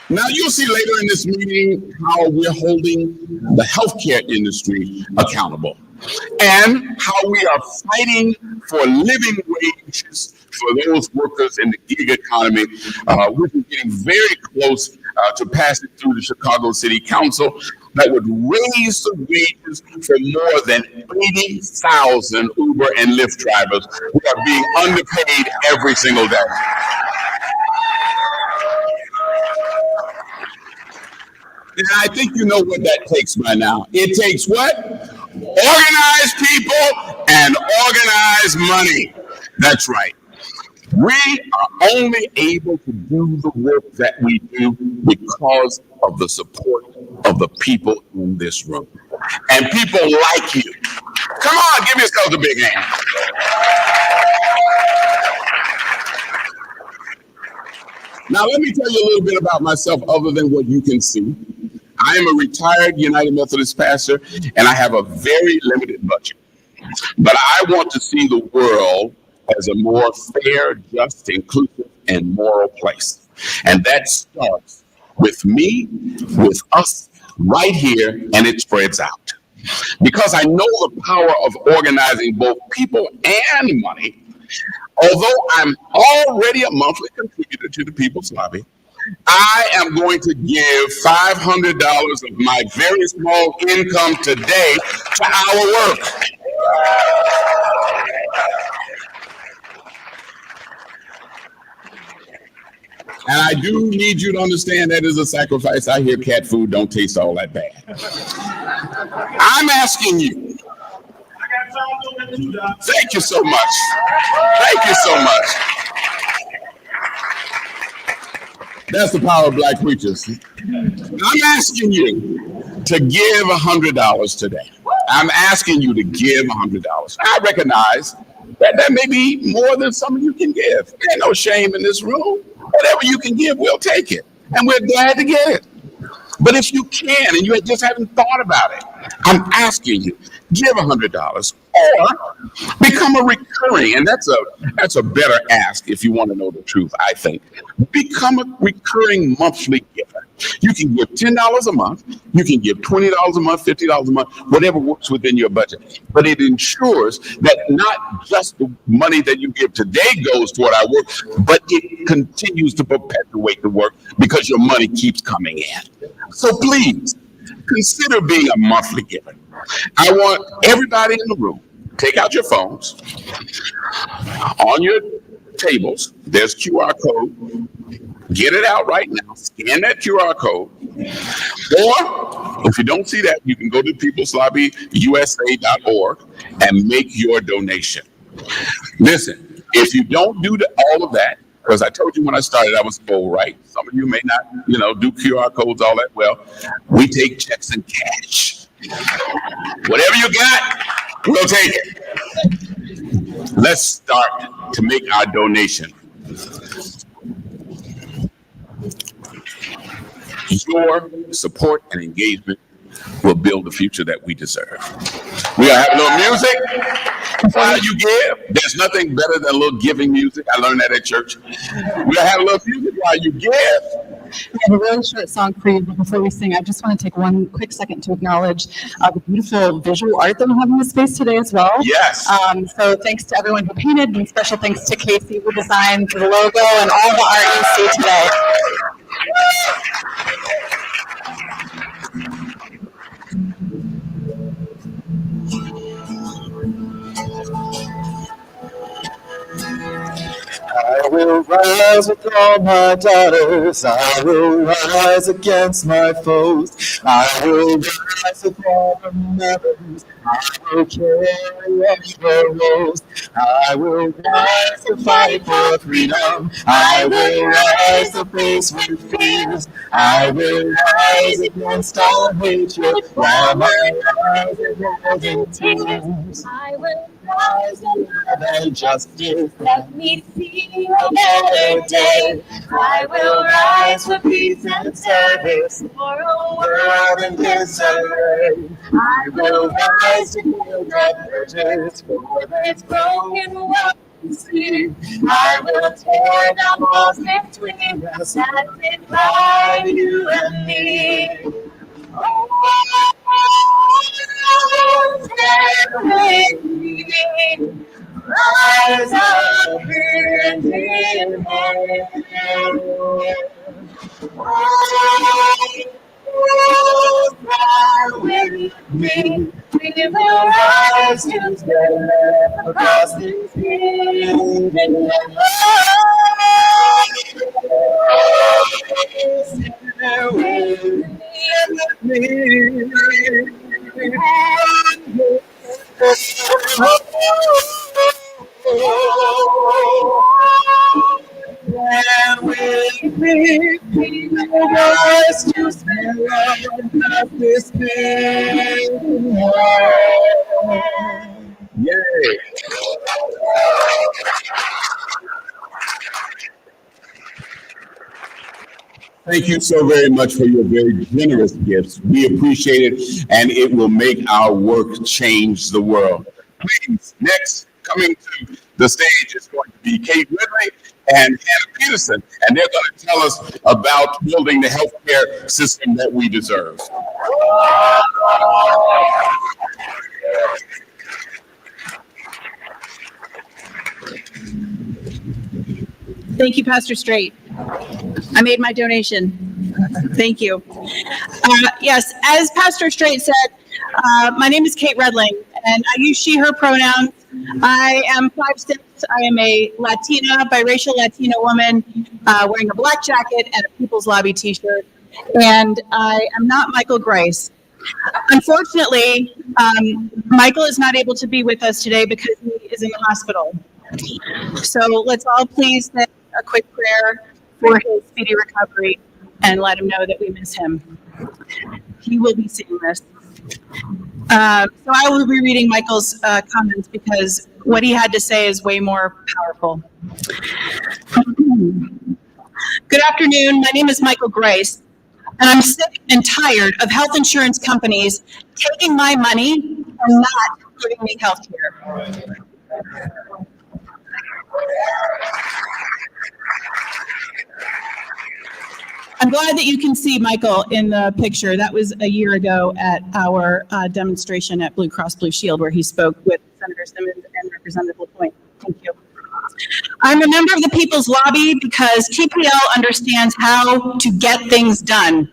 Speaker 2: Now, you'll see later in this meeting how we're holding the healthcare industry accountable and how we are fighting for living wages for those workers in the gig economy, which is getting very close to passing through the Chicago City Council.
Speaker 9: that would raise the wages for more than 80,000 Uber and Lyft drivers who are being underpaid every single day. And I think you know what that takes by now. It takes what? Organized people and organized money. That's right. We are only able to do the work that we do because of the support of the people in this room. And people like you. Come on, give yourselves a big hand. Now, let me tell you a little bit about myself other than what you can see. I am a retired United Methodist pastor, and I have a very limited budget. But I want to see the world as a more fair, just, inclusive, and moral place. And that starts with me, with us, right here, and it spreads out. Because I know the power of organizing both people and money. Although I'm already a monthly contributor to the People's Lobby, I am going to give $500 of my very small income today to our work. And I do need you to understand that is a sacrifice. I hear cat food don't taste all that bad. I'm asking you. Thank you so much. Thank you so much. That's the power of Black preachers. I'm asking you to give $100 today. I'm asking you to give $100. I recognize that may be more than some of you can give. There's no shame in this room. Whatever you can give, we'll take it. And we're glad to get it. But if you can, and you just haven't thought about it, I'm asking you, give $100 or become a recurring, and that's a better ask if you want to know the truth, I think. Become a recurring monthly giver. You can give $10 a month, you can give $20 a month, $50 a month, whatever works within your budget. But it ensures that not just the money that you give today goes toward our work, but it continues to perpetuate the work because your money keeps coming in. So please, consider being a monthly giver. I want everybody in the room, take out your phones. On your tables, there's QR code. Get it out right now. Scan that QR code. Or, if you don't see that, you can go to peopleslobbyusa.org and make your donation. Listen, if you don't do all of that, because I told you when I started I was full, right? Some of you may not, do QR codes, all that. Well, we take checks and cash. Whatever you got, we'll take it. Let's start to make our donation. Your support and engagement will build the future that we deserve. We are having a little music while you give. There's nothing better than a little giving music. I learned that at church. We are having a little music while you give.
Speaker 1: We have a really short song for you, but before we sing, I just want to take one quick second to acknowledge the beautiful visual art that we have in this space today as well.
Speaker 9: Yes.
Speaker 1: So thanks to everyone who painted, and special thanks to Casey who designed the logo and all the art you see today.
Speaker 2: I will rise with all my daughters. I will rise against my foes. I will rise with all the mothers. I will carry out their woes. I will rise to fight for freedom. I will rise to face with fears. I will rise against all hatred while my eyes are red in tears. I will rise in love and justice. Let me see a better day. I will rise for peace and service for a world in disarray. I will rise to heal the bridges for this broken world to see. I will tear down walls between us that divide you and me. Oh, stand with me. Rise up hand in hand. Oh, Fly with me, we will rise together across this field. And with me, we will rise to spend of this big world.
Speaker 9: Yay. Thank you so very much for your very generous gifts. We appreciate it, and it will make our work change the world. Please, next, coming to the stage is going to be Kate Ridley and Hannah Peterson, and they're going to tell us about building the healthcare system that we deserve.
Speaker 10: Thank you, Pastor Straight. I made my donation. Thank you. Yes, as Pastor Straight said, my name is Kate Redling, and I use she, her pronouns. I am 5'6". I am a Latina, biracial Latina woman wearing a black jacket and a People's Lobby t-shirt, and I am not Michael Grice. Unfortunately, Michael is not able to be with us today because he is in the hospital. So let's all please say a quick prayer for his speedy recovery and let him know that we miss him. He will be seeing this. So I will be reading Michael's comments because what he had to say is way more powerful. Good afternoon. My name is Michael Grice, and I'm sick and tired of health insurance companies taking my money and not giving me health care. I'm glad that you can see Michael in the picture. That was a year ago at our demonstration at Blue Cross Blue Shield, where he spoke with Senator Simmons and Representative LaPointe. Thank you. I'm a member of the People's Lobby because TPL understands how to get things done.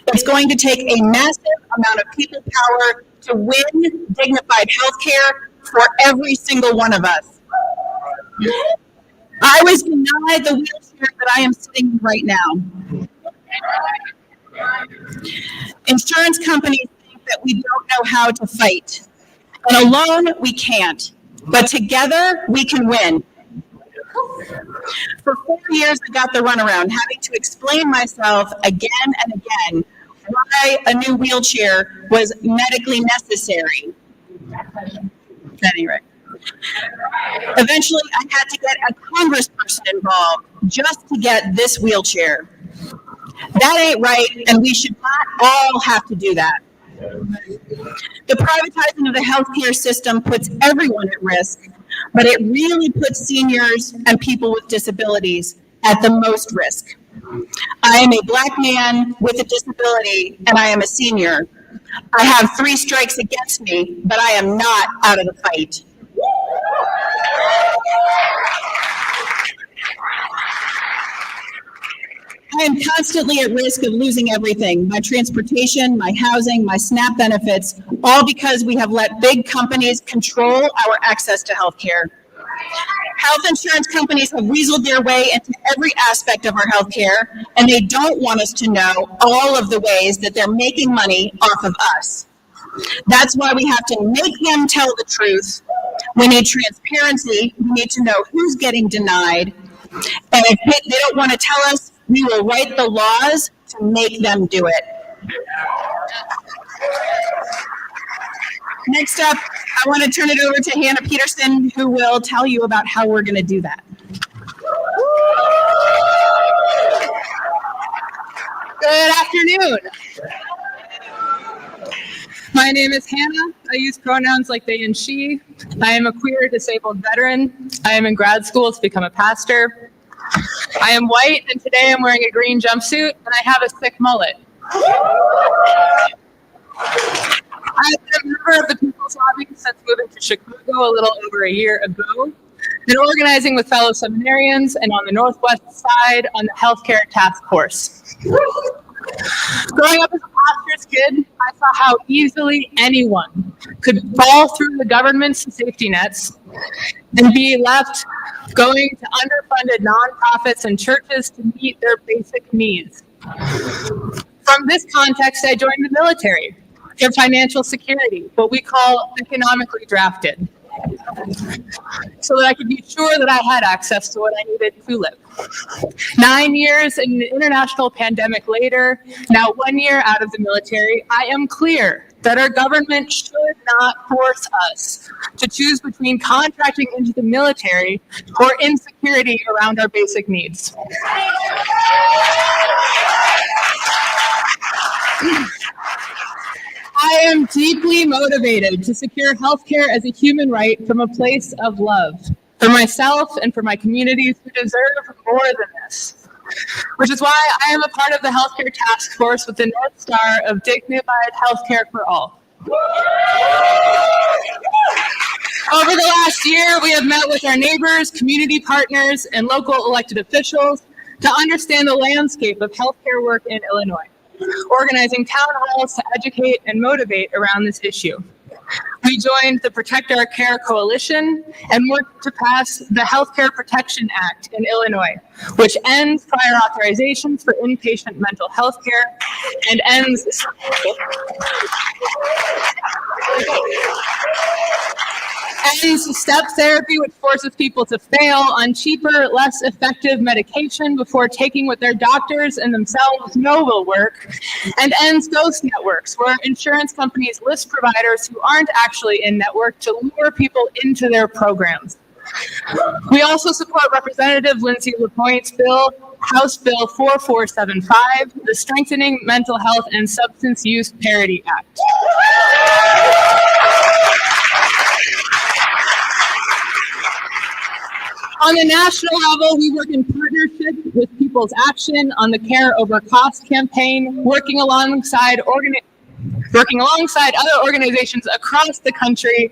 Speaker 10: It's going to take a massive amount of people power to win dignified health care for every single one of us. I was denied the wheelchair that I am sitting in right now. Insurance companies think that we don't know how to fight. And alone, we can't. But together, we can win. For 4 years, I got the runaround, having to explain myself again and again why a new wheelchair was medically necessary. At any rate. Eventually, I had to get a congressperson involved just to get this wheelchair. That ain't right, and we should not all have to do that. The privatizing of the healthcare system puts everyone at risk, but it really puts seniors and people with disabilities at the most risk. I am a Black man with a disability, and I am a senior. I have 3 strikes against me, but I am not out of the fight. I am constantly at risk of losing everything, my transportation, my housing, my SNAP benefits, all because we have let big companies control our access to health care. Health insurance companies have weaseled their way into every aspect of our health care, and they don't want us to know all of the ways that they're making money off of us. That's why we have to make them tell the truth. We need transparency. We need to know who's getting denied. And if they don't want to tell us, we will write the laws to make them do it. Next up, I want to turn it over to Hannah Peterson, who will tell you about how we're going to do that.
Speaker 11: Good afternoon. My name is Hannah. I use pronouns like they and she. I am a queer disabled veteran. I am in grad school to become a pastor. I am white, and today I'm wearing a green jumpsuit, and I have a thick mullet. I've been a member of the People's Lobby since moving to Chicago a little over a year ago, and organizing with fellow seminarians and on the Northwest side on the healthcare task force. Growing up as a pastor's kid, I saw how easily anyone could fall through the government's safety nets and be left going to underfunded nonprofits and churches to meet their basic needs. From this context, I joined the military for financial security, what we call economically drafted, so that I could be sure that I had access to what I needed to live. 9 years in an international pandemic later, now 1 year out of the military, I am clear that our government should not force us to choose between contracting into the military or insecurity around our basic needs. I am deeply motivated to secure healthcare as a human right from a place of love for myself and for my communities who deserve more than this. Which is why I am a part of the healthcare task force with the North Star of dignified healthcare for all. Over the last year, we have met with our neighbors, community partners, and local elected officials to understand the landscape of healthcare work in Illinois, organizing town halls to educate and motivate around this issue. We joined the Protect Our Care Coalition and worked to pass the Healthcare Protection Act in Illinois, which ends prior authorizations for inpatient mental health care and ends step therapy, which forces people to fail on cheaper, less effective medication before taking what their doctors and themselves know will work, and ends ghost networks, where insurance companies list providers who aren't actually in network to lure people into their programs. We also support Representative Lindsay LaPointe's bill, House Bill 4475, the Strengthening Mental Health and Substance Use Parity Act. On the national level, we work in partnership with People's Action on the Care Over Cost campaign, working alongside other organizations across the country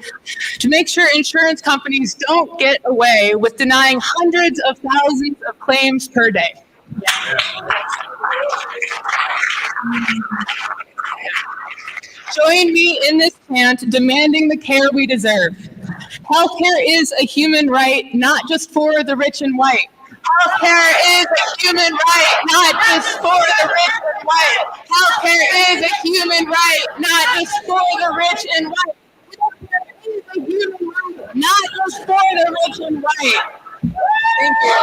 Speaker 11: to make sure insurance companies don't get away with denying hundreds of thousands of claims per day. Join me in this chant demanding the care we deserve. Healthcare is a human right, not just for the rich and white. Healthcare is a human right, not just for the rich and white. Healthcare is a human right, not just for the rich and white. Healthcare is a human right, not just for the rich and white. Thank you.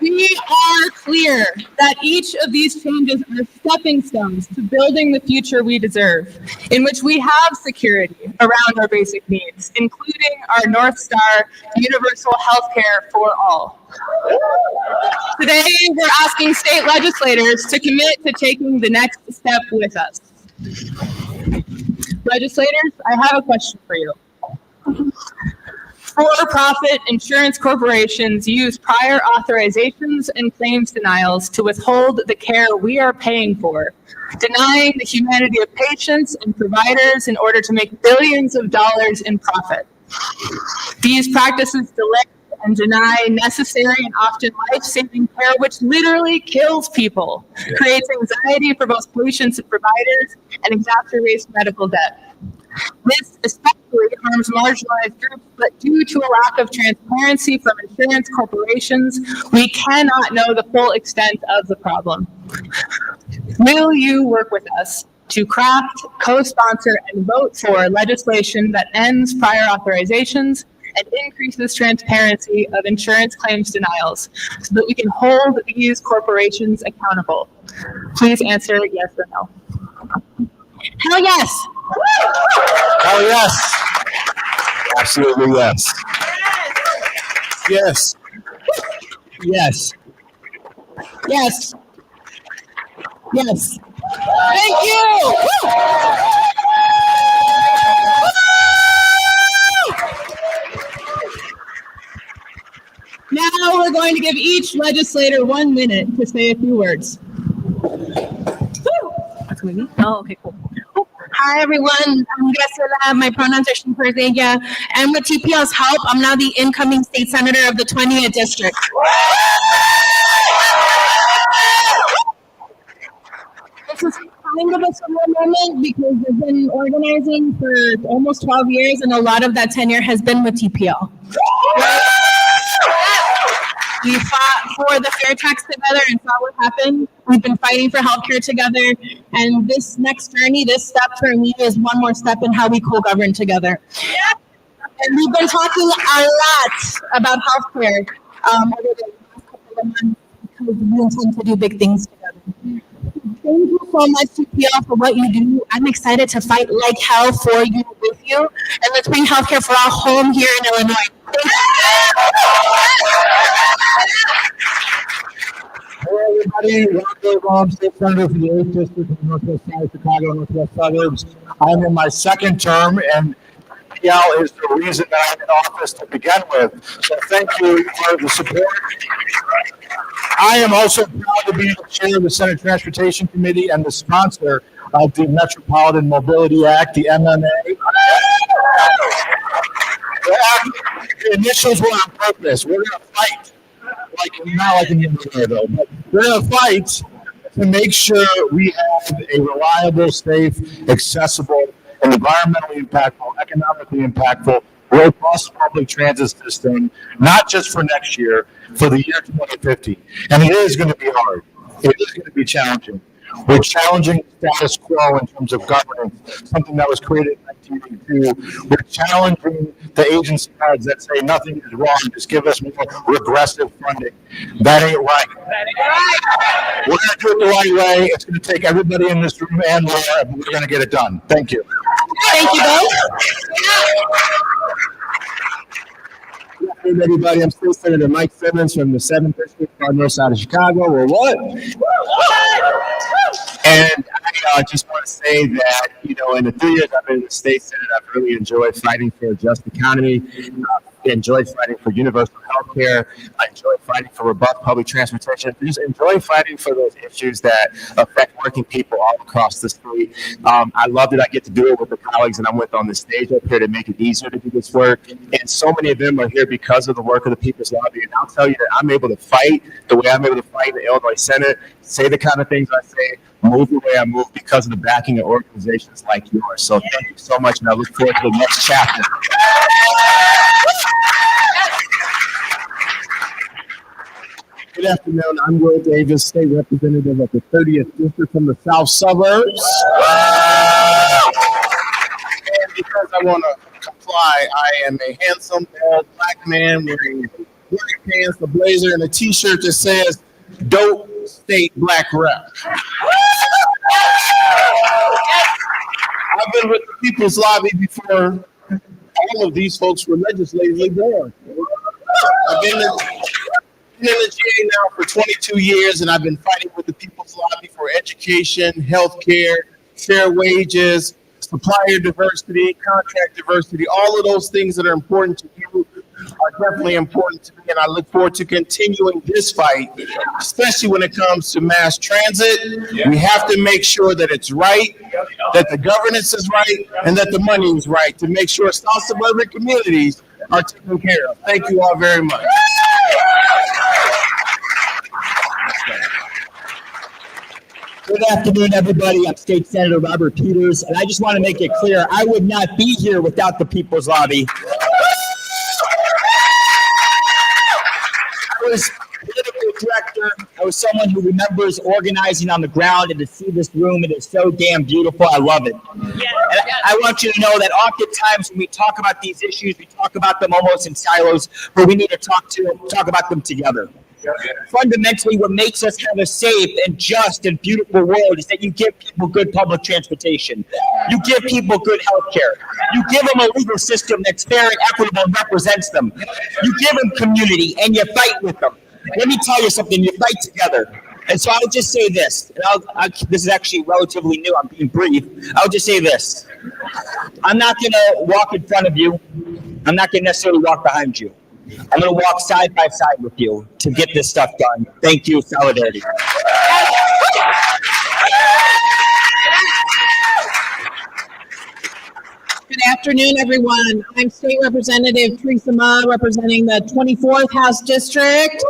Speaker 11: We are clear that each of these changes are stepping stones to building the future we deserve, in which we have security around our basic needs, including our North Star universal health care for all. Today, we're asking state legislators to commit to taking the next step with us. Legislators, I have a question for you. For-profit insurance corporations use prior authorizations and claims denials to withhold the care we are paying for, denying the humanity of patients and providers in order to make billions of dollars in profit. These practices delay and deny necessary and often life-saving care, which literally kills people, creates anxiety for both patients and providers, and exacerbates medical debt. This especially harms marginalized groups, but due to a lack of transparency from insurance corporations, we cannot know the full extent of the problem. Will you work with us to craft, co-sponsor, and vote for legislation that ends prior authorizations and increases transparency of insurance claims denials so that we can hold these corporations accountable? Please answer yes or no. Hell yes!
Speaker 8: Oh, yes. Absolutely, yes. Yes. Yes.
Speaker 1: Yes. Yes. Thank you. Now we're going to give each legislator 1 minute to say a few words.
Speaker 6: Oh, okay, cool. Hi, everyone. I'm Guzzardi. My pronouns are she, her, they, yeah. And with TPL's help, I'm now the incoming state senator of the 20th district.
Speaker 3: think of us for a moment because we've been organizing for almost 12 years, and a lot of that tenure has been with TPL. We fought for the fair tax together and saw what happened. We've been fighting for healthcare together, and this next journey, this step for me is one more step in how we co-govern together. And we've been talking a lot about healthcare over the last couple of months because we intend to do big things together. Thank you so much, TPL, for what you do. I'm excited to fight like hell for you, with you, and let's bring healthcare for our home here in Illinois. Thank you.
Speaker 8: Hello, everybody. Ron State Senator for the 8th District of Northwest side of Chicago, Northwest Suburbs. I'm in my second term, and PL is the reason that I'm in office to begin with. So thank you for the support. I am also proud to be the chair of the Senate Transportation Committee and the sponsor of the Metropolitan Mobility Act, the MMA. The initials were on purpose. We're going to fight. Not like in India, though, but we're going to fight to make sure we have a reliable, safe, accessible, environmentally impactful, economically impactful, robust public transit system, not just for next year, for the year 2050. And it is going to be hard. It is going to be challenging. We're challenging the status quo in terms of governance, something that was created in 1982. We're challenging the agency heads that say nothing is wrong, just give us more regressive funding. That ain't right. We're going to do it the right way. It's going to take everybody in this room and more, but we're going to get it done. Thank you.
Speaker 3: Thank you both.
Speaker 12: Good afternoon, everybody. I'm State Senator Mike Simmons from the 7th District, north side of Chicago. We're what? And I just want to say that, in the 3 years I've been in the state senate, I've really enjoyed fighting for a just economy, enjoyed fighting for universal health care, I enjoyed fighting for robust public transportation, just enjoy fighting for those issues that affect working people all across the state. I love that I get to do it with the colleagues that I'm with on the stage up here to make it easier to do this work. And so many of them are here because of the work of the People's Lobby. And I'll tell you that I'm able to fight the way I'm able to fight in the Illinois Senate, say the kind of things I say, move the way I move because of the backing of organizations like yours. So thank you so much, and I look forward to the next chapter. Good afternoon. I'm Will Davis, state representative of the 30th District from the South Suburbs.
Speaker 2: And because I want to comply, I am a handsome, bald, black man wearing work pants, a blazer, and a T-shirt that says, "Dope State Black Rep." I've been with the People's Lobby before all of these folks were legislatively born. I've been in the GA now for 22 years, and I've been fighting with the People's Lobby for education, health care, fair wages, supplier diversity, contract diversity. All of those things that are important to you are definitely important to me, and I look forward to continuing this fight, especially when it comes to mass transit. We have to make sure that it's right, that the governance is right, and that the money is right to make sure South suburban communities are taken care of. Thank you all very much.
Speaker 12: Good afternoon, everybody. I'm State Senator Robert Peters, and I just want to make it clear, I would not be here without the People's Lobby. I was political director. I was someone who remembers organizing on the ground, and to see this room, it is so damn beautiful. I love it. And I want you to know that oftentimes when we talk about these issues, we talk about them almost in silos, but we need to talk about them together. Fundamentally, what makes us have a safe and just and beautiful world is that you give people good public transportation. You give people good health care. You give them a legal system that's fair and equitable and represents them. You give them community and you fight with them. Let me tell you something, you fight together. And so I'll just say this, and this is actually relatively new, I'm being brief. I'll just say this. I'm not gonna walk in front of you. I'm not gonna necessarily walk behind you. I'm going to walk side by side with you to get this stuff done. Thank you. Solidarity.
Speaker 3: Good afternoon, everyone. I'm State Representative Teresa Ma, representing the 24th House District.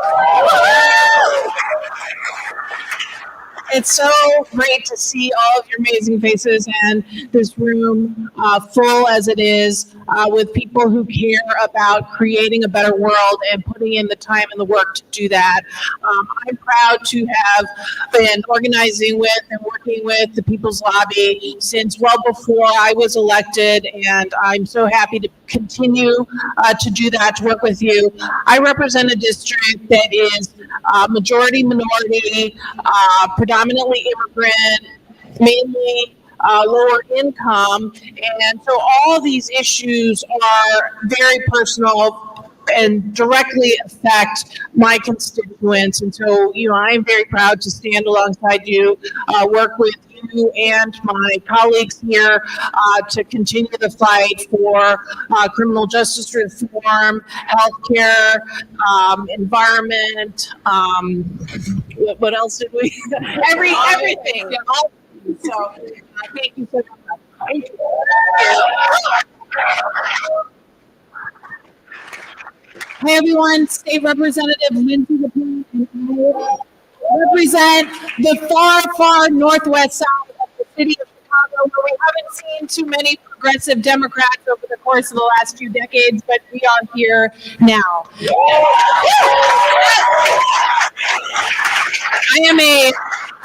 Speaker 10: It's so great to see all of your amazing faces and this room full as it is with people who care about creating a better world and putting in the time and the work to do that. I'm proud to have been organizing with and working with the People's Lobby since well before I was elected, and I'm so happy to continue to do that, to work with you. I represent a district that is majority minority, predominantly immigrant, mainly lower income, and so all these issues are very personal and directly affect my constituents. And so, I'm very proud to stand alongside you, work with you and my colleagues here to continue the fight for criminal justice reform, healthcare, environment. What else did we? Everything. So, thank you so much. Thank you. Hi everyone, State Representative Lindsay LaPointe, and I represent the far, far northwest side of the city of Chicago, where we haven't seen too many progressive Democrats over the course of the last few decades, but we are here now. I am a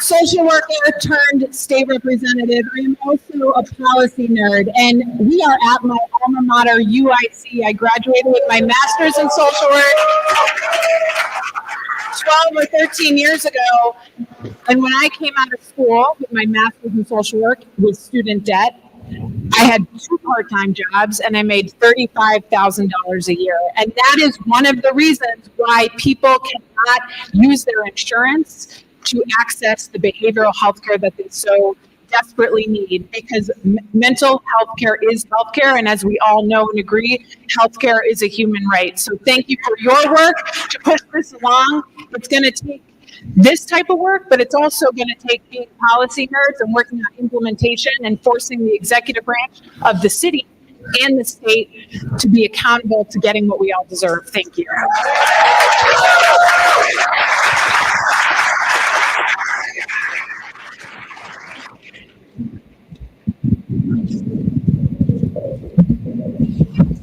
Speaker 10: social worker turned state representative. I am also a policy nerd, and we are at my alma mater, UIC. I graduated with my master's in social work 12 or 13 years ago, and when I came out of school with my master's in social work with student debt, I had 2 part-time jobs and I made $35,000 a year. And that is one of the reasons why people cannot use their insurance to access the behavioral health care that they so desperately need, because mental health care is health care. And as we all know and agree, health care is a human right. So thank you for your work to push this along. It's going to take this type of work, but it's also going to take being policy nerds and working on implementation and forcing the executive branch of the city and the state to be accountable to getting what we all deserve. Thank you.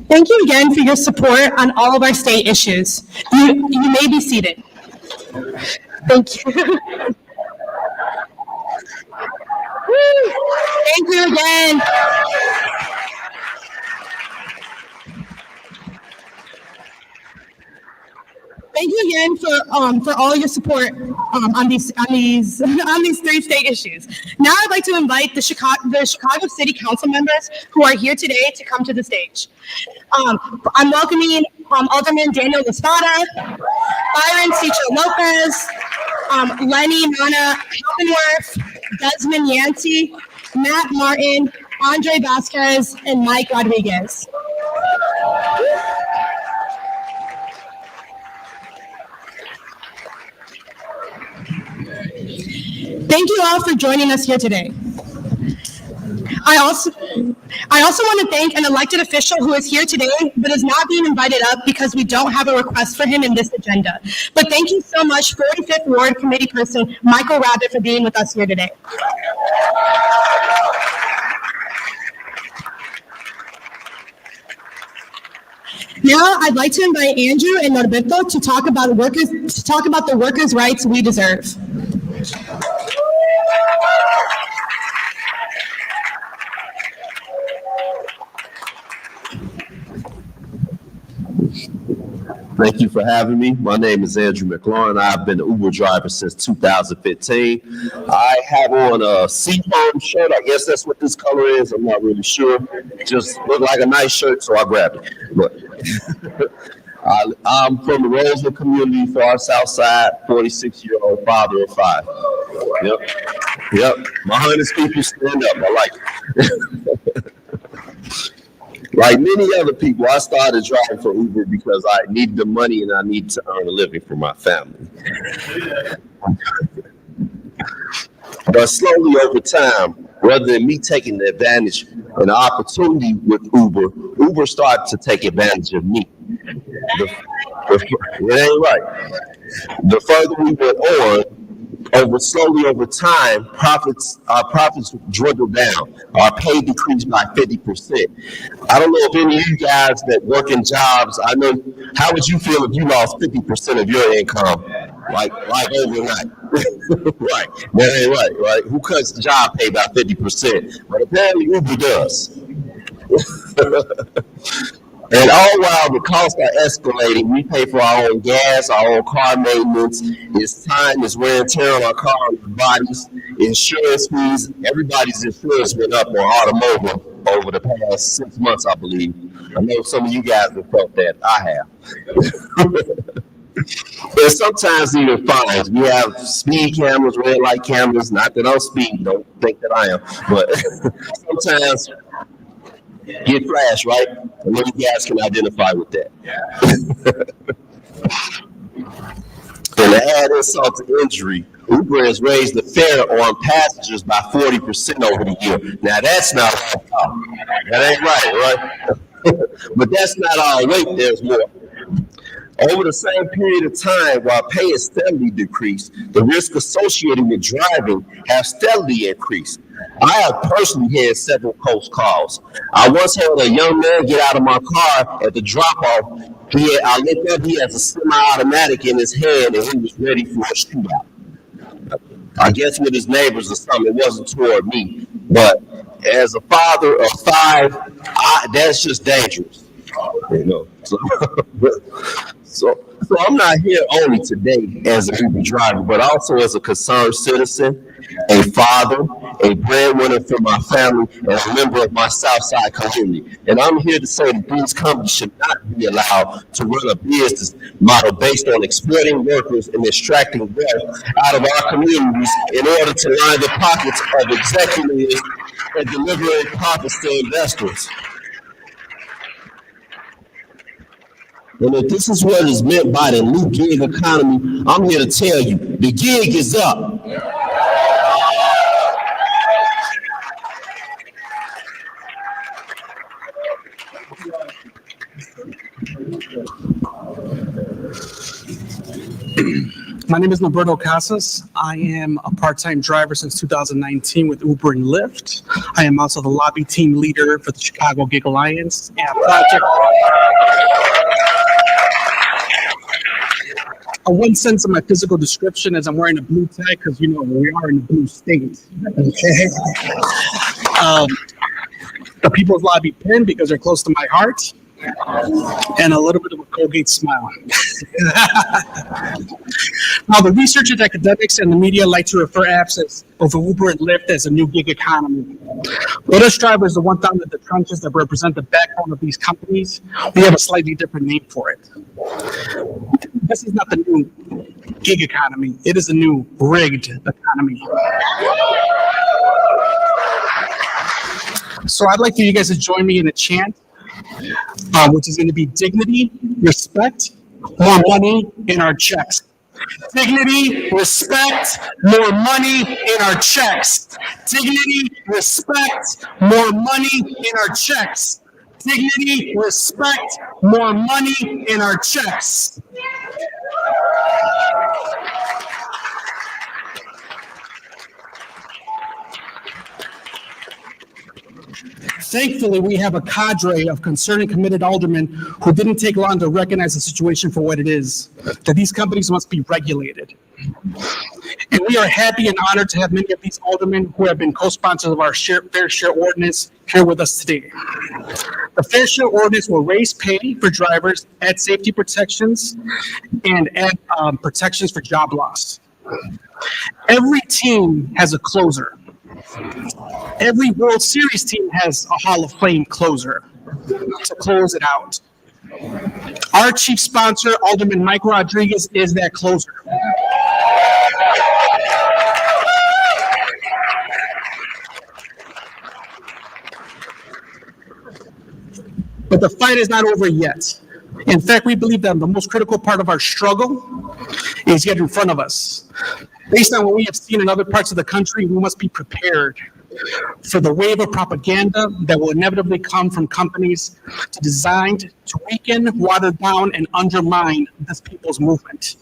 Speaker 3: Thank you again for your support on all of our state issues. You may be seated. Thank you. Thank you again. Thank you again for all your support on these 3 state issues. Now I'd like to invite the Chicago City Council members who are here today to come to the stage. I'm welcoming Alderman Daniel Spata, Byron Sigcho Lopez, Lenny Mana Hoppenworth, Desmon Yancy, Matt Martin, Andre Vasquez, and Mike Rodriguez. Thank you all for joining us here today. I also want to thank an elected official who is here today but is not being invited up because we don't have a request for him in this agenda. But thank you so much, 45th Ward Committee person Michael Rabbit, for being with us here today. Now I'd like to invite Andrew and Norberto to talk about the workers' rights we deserve.
Speaker 13: Thank you for having me. My name is Andrew McLaurin. I've been an Uber driver since 2015. I have on a seafoam shirt. I guess that's what this color is. I'm not really sure. It just looked like a nice shirt, so I grabbed it. But I'm from the Roseville community, far south side, 46-year-old father of 5. Yep. My honest people stand up. I like it. Like many other people, I started driving for Uber because I needed the money and I needed to earn a living for my family. But slowly over time, rather than me taking the advantage and the opportunity with Uber started to take advantage of me. It ain't right. The further we went on, Slowly over time, our profits dwindled down. Our pay decreased by 50%. I don't know if any of you guys that work in jobs, I know, how would you feel if you lost 50% of your income, like overnight? Right, that ain't right? Who cuts the job pay by 50%? But apparently Uber does. And all while the costs are escalating, we pay for our own gas, our own car maintenance, it's time, it's wear and tear on our car, on our bodies, insurance fees. Everybody's insurance went up on automotive over the past 6 months, I believe. I know some of you guys have felt that. I have. And sometimes even fines. We have speed cameras, red light cameras. Not that I'm speeding, don't think that I am. But sometimes get flash, right? And then you guys can identify with that. And to add insult to injury, Uber has raised the fare on passengers by 40% over the year. Now that's not all. That ain't right? But that's not all. Wait, there's more. Over the same period of time, while pay has steadily decreased, the risk associated with driving has steadily increased. I have personally had several close calls. I once had a young man get out of my car at the drop-off. I looked up, he has a semi-automatic in his hand, and he was ready for a shootout. I guess with his neighbors or something, it wasn't toward me. But as a father of 5, that's just dangerous. You know, so I'm not here only today as an Uber driver, but also as a concerned citizen, a father, a breadwinner for my family, and a member of my Southside community. And I'm here to say that these companies should not be allowed to run a business model based on exploiting workers and extracting wealth out of our communities in order to line the pockets of executives and delivering profits to investors. And if this is what is meant by the new gig economy, I'm here to tell you, the gig is up.
Speaker 14: My name is Norberto Casas. I am a part-time driver since 2019 with Uber and Lyft. I am also the lobby team leader for the Chicago Gig Alliance and project. One sense of my physical description is I'm wearing a blue tie because, you know, we are in the blue state. Okay. The People's Lobby pin because they're close to my heart. And a little bit of a Colgate smile. Now, the researchers, academics, and the media like to refer apps of Uber and Lyft as a new gig economy. Let us drivers, the 1,000 of the trenches that represent the backbone of these companies, we have a slightly different name for it. This is not the new gig economy. It is a new rigged economy. So I'd like for you guys to join me in a chant, which is going to be dignity, respect, more money in our checks. Dignity, respect, more money in our checks. Dignity, respect, more money in our checks. Dignity, respect, more money in our checks. Thankfully, we have a cadre of concerned and committed aldermen who didn't take long to recognize the situation for what it is, that these companies must be regulated. And we are happy and honored to have many of these aldermen who have been co-sponsors of our Fair Share Ordinance here with us today. The Fair Share Ordinance will raise pay for drivers, add safety protections, and add protections for job loss. Every team has a closer. Every World Series team has a Hall of Fame closer to close it out. Our chief sponsor, Alderman Mike Rodriguez, is that closer. But the fight is not over yet. In fact, we believe that the most critical part of our struggle is yet in front of us. Based on what we have seen in other parts of the country, we must be prepared for the wave of propaganda that will inevitably come from companies designed to weaken, water down, and undermine this people's movement.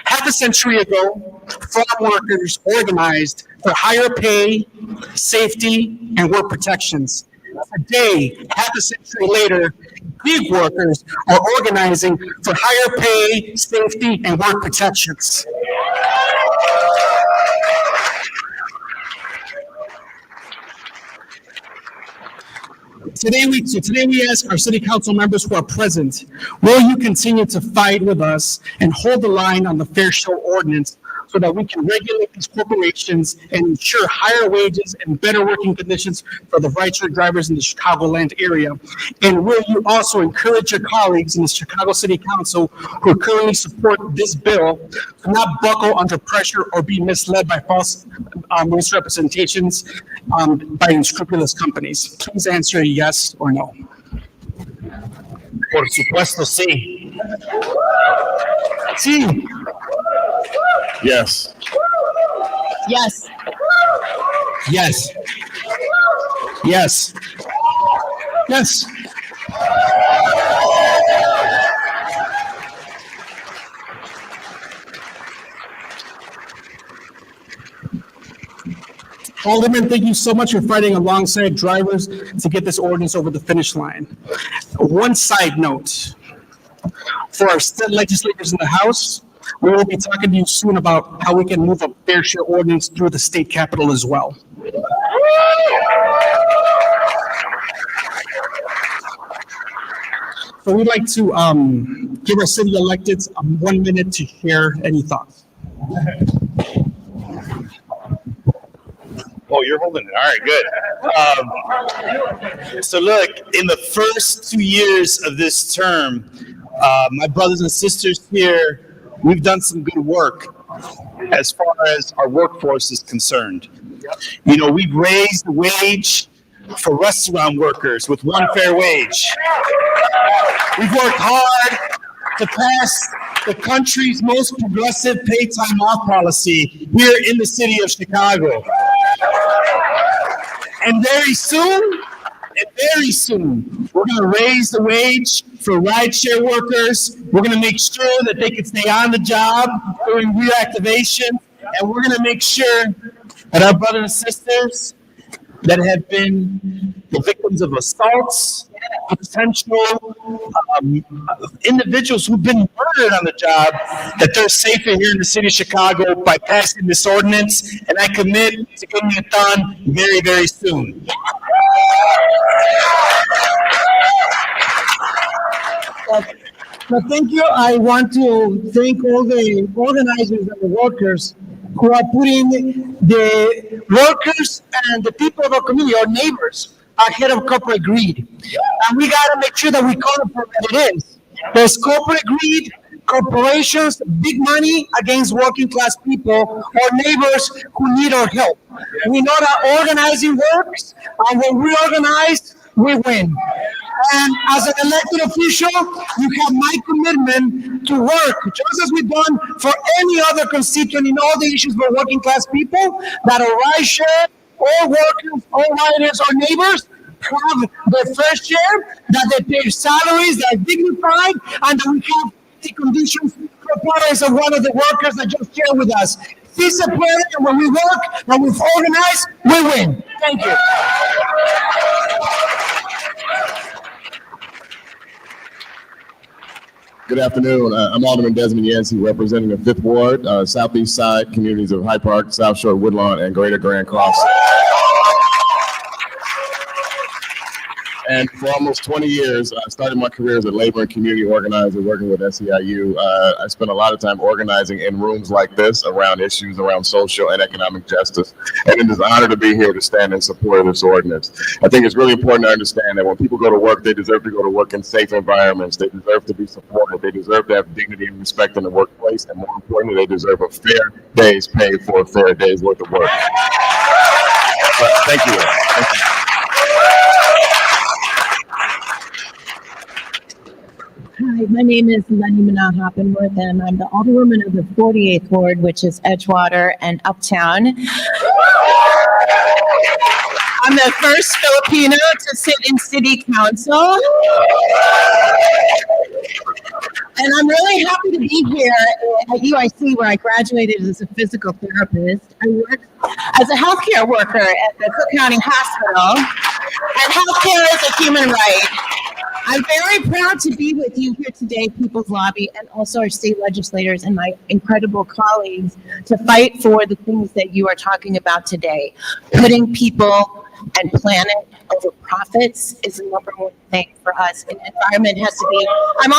Speaker 14: Half a century ago, farm workers organized for higher pay, safety, and work protections. Today, half a century later, gig workers are organizing for higher pay, safety, and work protections. Today we ask our city council members who are present, will you continue to fight with us and hold the line on the fair show ordinance so that we can regulate these corporations and ensure higher wages and better working conditions for the rideshare drivers in the Chicagoland area? And will you also encourage your colleagues in the Chicago City Council who currently support this bill to not buckle under pressure or be misled by false misrepresentations by unscrupulous companies? Please answer yes or no.
Speaker 8: Por supuesto, sí.
Speaker 14: Sí.
Speaker 9: Yes.
Speaker 10: Yes.
Speaker 14: Yes. Yes. Yes. Alderman, thank you so much for fighting alongside drivers to get this ordinance over the finish line. One side note, for our state legislators in the House, we will be talking to you soon about how we can move a fair share ordinance through the state capitol as well. So we'd like to give our city electeds 1 minute to share any thoughts.
Speaker 15: Oh, you're holding it. All right, good. So look, in the first 2 years of this term, my brothers and sisters here, we've done some good work as far as our workforce is concerned. You know, we've raised the wage for restaurant workers with one fair wage. We've worked hard to pass the country's most progressive paid time off policy here in the city of Chicago. And very soon, we're going to raise the wage for rideshare workers. We're going to make sure that they can stay on the job during reactivation. And we're going to make sure that our brothers and sisters that have been the victims of assaults, potential individuals who've been murdered on the job, that they're safer here in the city of Chicago by passing this ordinance. And I commit to getting it done very, very soon.
Speaker 16: Well, thank you. I want to thank all the organizers and the workers who are putting the workers and the people of our community, our neighbors, ahead of corporate greed. And we got to make sure that we call it for what it is. There's corporate greed, corporations, big money against working class people or neighbors who need our help. We know that organizing works, and when we organize, we win. And as an elected official, you have my commitment to work, just as we've done for any other constituent in all the issues for working class people, that are rideshare, all workers, all riders, or neighbors have their fair share, that they pay salaries that are dignified, and that we have safety conditions for parents of one of the workers that just shared with us. This is a prayer, and when we work and we organize, we win. Thank you.
Speaker 5: Good afternoon. I'm Alderman Desmon Yancy, representing the 5th Ward, Southeast Side, communities of Hyde Park, South Shore, Woodlawn, and Greater Grand Cross. And for almost 20 years, I started my career as a labor and community organizer working with SEIU. I spent a lot of time organizing in rooms like this around issues around social and economic justice. And it is an honor to be here to stand in support of this ordinance. I think it's really important to understand that when people go to work, they deserve to go to work in safe environments. They deserve to be supported. They deserve to have dignity and respect in the workplace. And more importantly, they deserve a fair day's pay for a fair day's worth of work. But thank you. Thank you.
Speaker 17: Hi, my name is Lenny Manat Hoppenworth, and I'm the Alderwoman of the 48th Ward, which is Edgewater and Uptown. I'm the first Filipino to sit in City Council. And I'm really happy to be here at UIC, where I graduated as a physical therapist. I work as a healthcare worker at the Cook County Hospital, and healthcare is a human right. I'm very proud to be with you here today, People's Lobby, and also our state legislators and my incredible colleagues to fight for the things that you are talking about today. Putting people and planet over profits is the number one thing for us. And environment has to be. I'm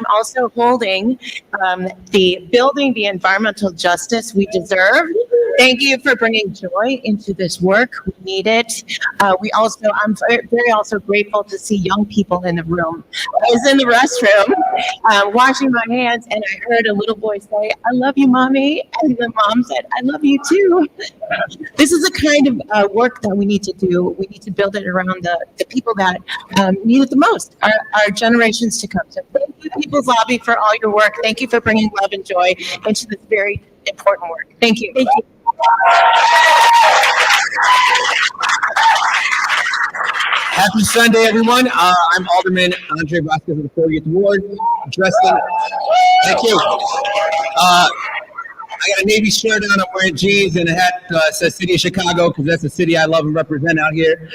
Speaker 17: also holding the building the environmental justice we deserve. Thank you for bringing joy into this work. We need it. I'm very also grateful to see young people in the room. I was in the restroom washing my hands, and I heard a little boy say, "I love you, Mommy," and the mom said, "I love you too." This is the kind of work that we need to do. We need to build it around the people that need it the most, our generations to come. So thank you, People's Lobby, for all your work. Thank you for bringing love and joy into this very important work. Thank you. Thank you.
Speaker 18: Happy Sunday, everyone. I'm Alderman Andre Vasquez of the 40th Ward. Thank you. I got a Navy shirt on, I'm wearing jeans, and a hat says City of Chicago, because that's the city I love and represent out here.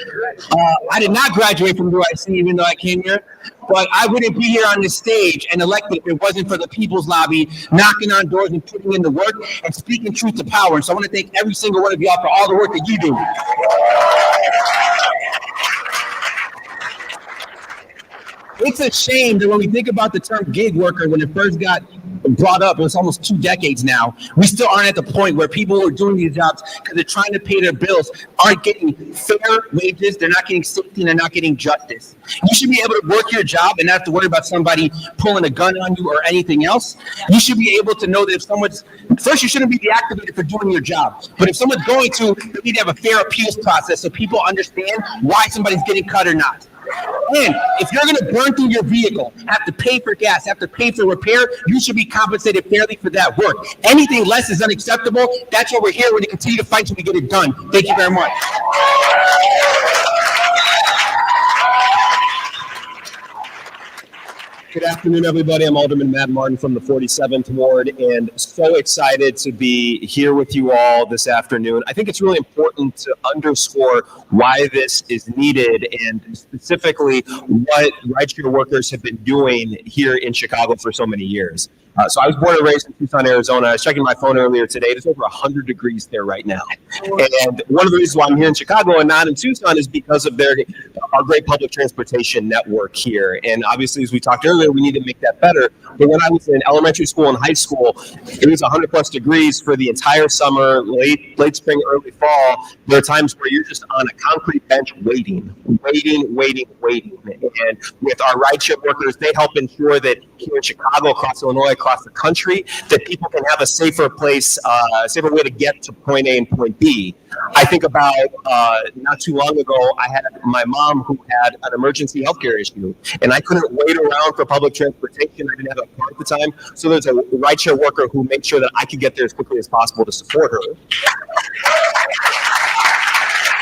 Speaker 18: I did not graduate from UIC, even though I came here, but I wouldn't be here on this stage and elected if it wasn't for the People's Lobby knocking on doors and putting in the work and speaking truth to power. And so I want to thank every single one of y'all for all the work that you do. It's a shame that when we think about the term gig worker, when it first got brought up, it was almost 2 decades now, we still aren't at the point where people who are doing these jobs because they're trying to pay their bills aren't getting fair wages, they're not getting safety, and they're not getting justice. You should be able to work your job and not have to worry about somebody pulling a gun on you or anything else. You should be able to know that if someone's, first, you shouldn't be deactivated for doing your job, but if someone's going to, you need to have a fair appeals process so people understand why somebody's getting cut or not. And if you're going to burn through your vehicle, have to pay for gas, have to pay for repair, you should be compensated fairly for that work. Anything less is unacceptable. That's why we're here. We're going to continue to fight until we get it done. Thank you very much.
Speaker 19: Good afternoon, everybody. I'm Alderman Matt Martin from the 47th Ward, and so excited to be here with you all this afternoon. I think it's really important to underscore why this is needed and specifically what rideshare workers have been doing here in Chicago for so many years. So I was born and raised in Tucson, Arizona. I was checking my phone earlier today. There's over 100 degrees there right now. And one of the reasons why I'm here in Chicago and not in Tucson is because of our great public transportation network here. And obviously, as we talked earlier, we need to make that better. But when I was in elementary school and high school, it was 100 plus degrees for the entire summer, late spring, early fall. There are times where you're just on a concrete bench waiting. And with our rideshare workers, they help ensure that here in Chicago, across Illinois, across the country, that people can have a safer place, a safer way to get to point A and point B. I think about not too long ago, I had my mom who had an emergency healthcare issue, and I couldn't wait around for public transportation. I didn't have a car at the time, so there's a rideshare worker who made sure that I could get there as quickly as possible to support her.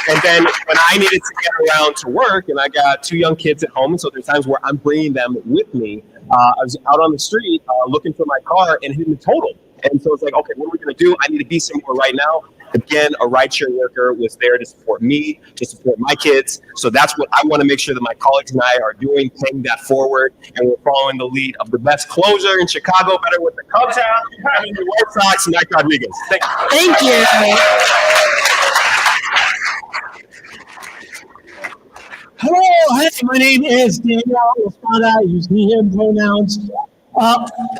Speaker 19: And then when I needed to get around to work, and I got 2 young kids at home, and so there's times where I'm bringing them with me. I was out on the street looking for my car and hitting the total. And so it's like, okay, what are we going to do? I need to be somewhere right now. Again, a rideshare worker was there to support me, to support my kids. So that's what I want to make sure that my colleagues and I are doing, paying that forward. And we're following the lead of the best closer in Chicago, better with the Cubs hat, having the White Sox, Mike Rodriguez. Thank you.
Speaker 16: Hello, hey, my name is Daniel Spata. I use he, him pronouns.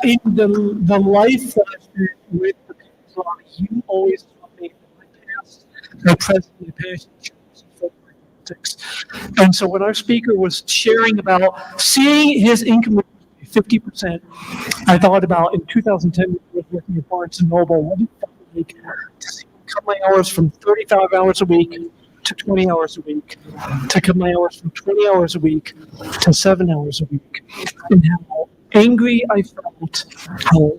Speaker 16: In the life that I've spent with the People's Lobby, you always taught me that my past, my present, my passion, and politics. And so when our speaker was sharing about seeing his income 50%, I thought about in 2010 when I was working at Barnes & Noble, what it felt like to see me cut my hours from 35 hours a week to 20 hours a week, to cut my hours from 20 hours a week to 7 hours a week, and how angry I felt, how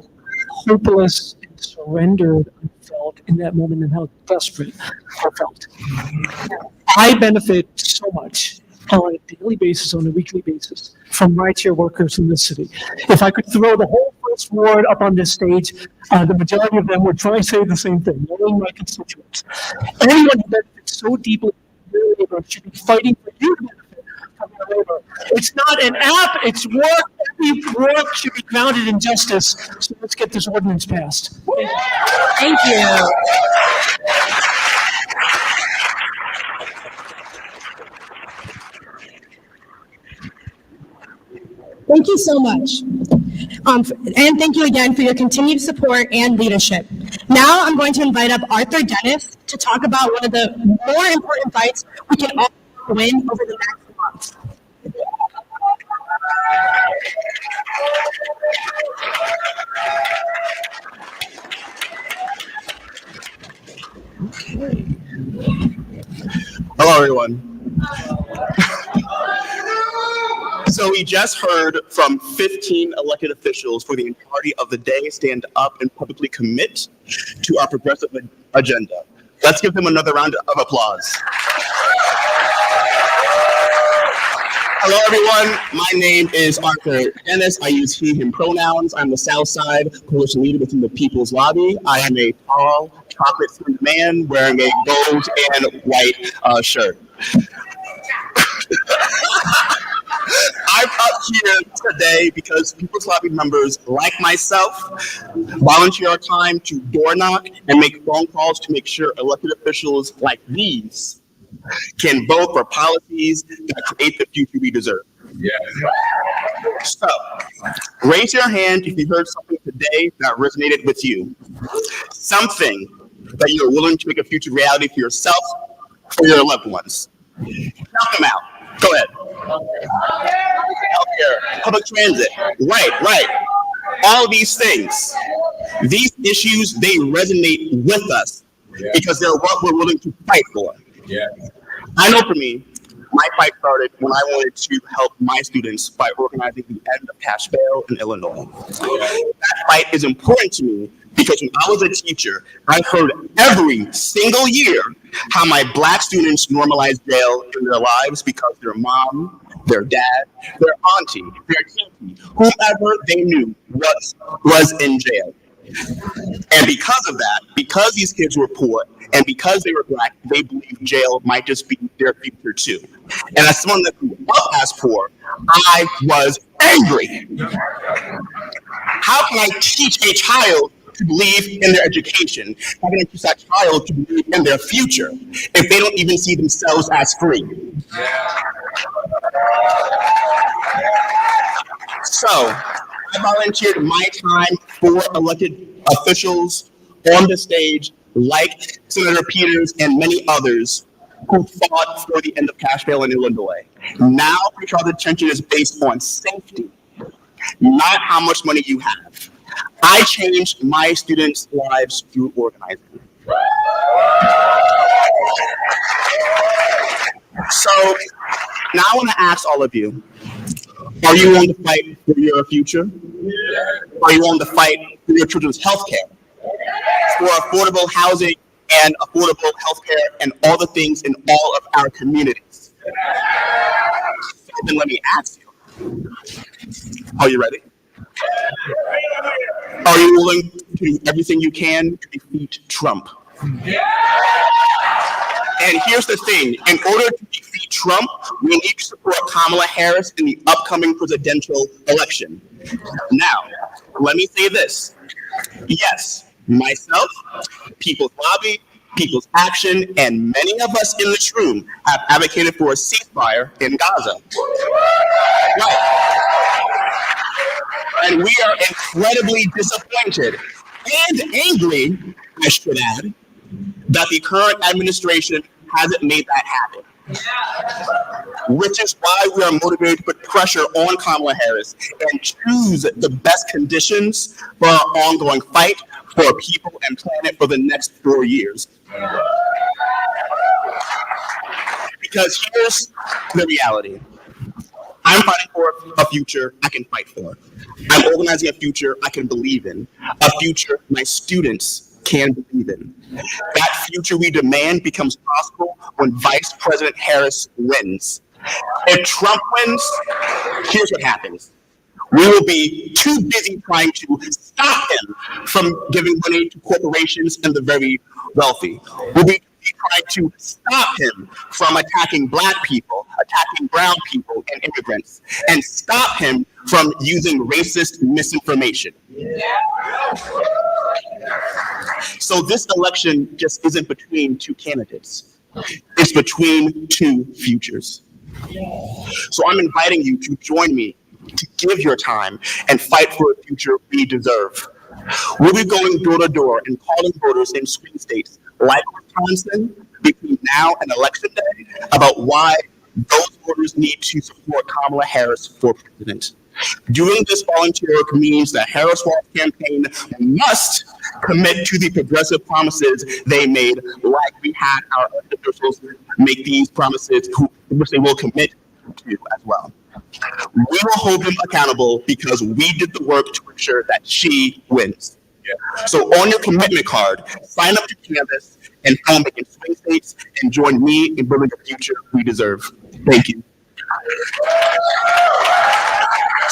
Speaker 16: hopeless and surrendered I felt in that moment, and how desperate I felt. I benefit so much on a daily basis, on a weekly basis, from ride-share workers in this city. If I could throw the whole first ward up on this stage, the majority of them would try and say the same thing, knowing my constituents. Anyone who benefits so deeply from their labor should be fighting for you to benefit from their labor. It's not an app, it's work. Every work should be grounded in justice. So let's get this ordinance passed.
Speaker 17: Thank you. Thank you so much. And thank you again for your continued support and leadership. Now I'm going to invite up Arthur Dennis to talk about one of the more important fights we can all win over the next months.
Speaker 2: Hello, everyone. So we just heard from 15 elected officials for the entirety of the day stand up and publicly commit to our progressive agenda. Let's give them another round of applause. Hello, everyone. My name is Arthur Dennis. I use he, him pronouns. I'm the Southside Coalition leader within the People's Lobby. I am a tall, chocolate-skinned man wearing a gold and white shirt. I'm up here today because People's Lobby members like myself volunteer our time to door knock and make phone calls to make sure elected officials like these can vote for policies that create the future we deserve. Yeah. So, raise your hand if you heard something today that resonated with you. Something that you're willing to make a future reality for yourself or your loved ones. Shout them out. Go ahead. Healthcare, public transit, right. All these things, these issues, they resonate with us because they're what we're willing to fight for. Yeah. I know for me, my fight started when I wanted to help my students by organizing the end of cash bail in Illinois. That fight is important to me because when I was a teacher, I heard every single year how my Black students normalized jail in their lives because their mom, their dad, their auntie, their titi, whomever they knew was in jail. And because of that, because these kids were poor and because they were Black, they believed jail might just be their future too. And as someone that grew up as poor, I was angry. How can I teach a child to believe in their education? How can I teach that child to believe in their future if they don't even see themselves as free? So, I volunteered my time for elected officials on the stage, like Senator Peters and many others who fought for the end of cash bail in Illinois. Now, pretrial detention is based on safety, not how much money you have. I changed my students' lives through organizing. So, now I want to ask all of you, are you willing to fight for your future? Are you willing to fight for your children's health care? For affordable housing and affordable health care and all the things in all of our communities? So then let me ask you, are you ready? Are you willing to do everything you can to defeat Trump? And here's the thing, in order to defeat Trump, we need to support Kamala Harris in the upcoming presidential election. Now, let me say this. Yes, myself, People's Lobby, People's Action, and many of us in this room have advocated for a ceasefire in Gaza. Right. And we are incredibly disappointed and angry, I should add, that the current administration hasn't made that happen. Which is why we are motivated to put pressure on Kamala Harris and choose the best conditions for our ongoing fight for people and planet for the next 4 years. Because here's the reality. I'm fighting for a future I can fight for. I'm organizing a future I can believe in. A future my students can believe in. That future we demand becomes possible when Vice President Harris wins.
Speaker 20: If Trump wins, here's what happens. We will be too busy trying to stop him from giving money to corporations and the very wealthy. We'll be trying to stop him from attacking Black people, attacking brown people and immigrants, and stop him from using racist misinformation. So this election just isn't between two candidates. It's between two futures. So I'm inviting you to join me, to give your time and fight for a future we deserve. We'll be going door to door and calling voters in swing states like Wisconsin between now and election day about why those voters need to support Kamala Harris for president. Doing this volunteer work means that Harris-Walz campaign must commit to the progressive promises they made, like we had our officials make these promises, which they will commit to as well. We will hold them accountable because we did the work to ensure that she wins. So on your commitment card, sign up to canvass and come in swing states and join me in building the future we deserve. Thank you.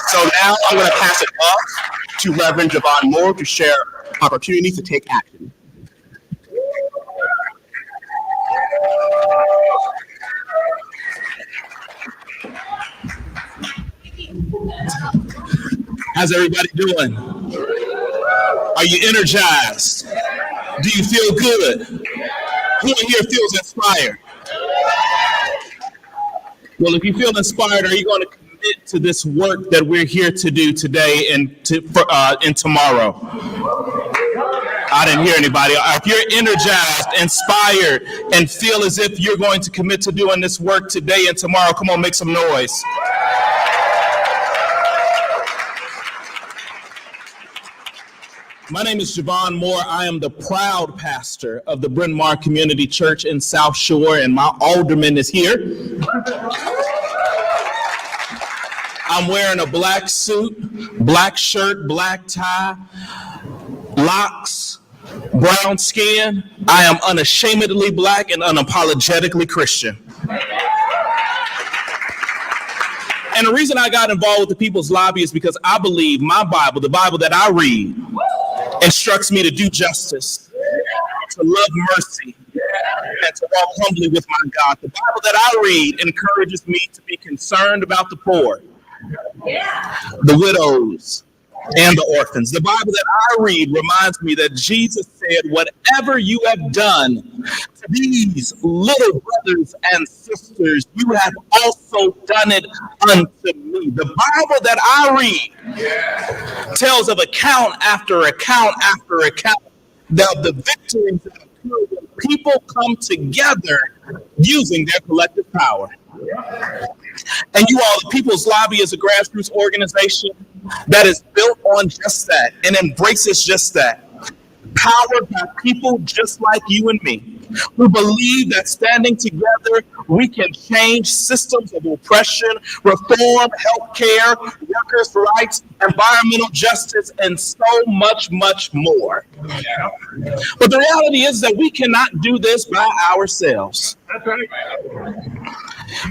Speaker 20: So now I'm going to pass it off to Reverend Javon Moore to share opportunities to take action.
Speaker 15: How's everybody doing? Are you energized? Do you feel good? Who in here feels inspired? Well, if you feel inspired, are you going to commit to this work that we're here to do today and tomorrow? I didn't hear anybody. If you're energized, inspired, and feel as if you're going to commit to doing this work today and tomorrow, come on, make some noise. My name is Javon Moore. I am the proud pastor of the Bryn Mawr Community Church in South Shore, and my alderman is here. I'm wearing a black suit, black shirt, black tie, locks, brown skin. I am unashamedly Black and unapologetically Christian. And the reason I got involved with the People's Lobby is because I believe my Bible, the Bible that I read, instructs me to do justice, to love mercy, and to walk humbly with my God. The Bible that I read encourages me to be concerned about the poor, the widows, and the orphans. The Bible that I read reminds me that Jesus said, whatever you have done to these little brothers and sisters, you have also done it unto me. The Bible that I read tells of account after account after account of the victories that occur when people come together using their collective power. And you all, the People's Lobby is a grassroots organization that is built on just that and embraces just that. Powered by people just like you and me, who believe that standing together, we can change systems of oppression, reform healthcare, workers' rights, environmental justice, and so much, much more. But the reality is that we cannot do this by ourselves.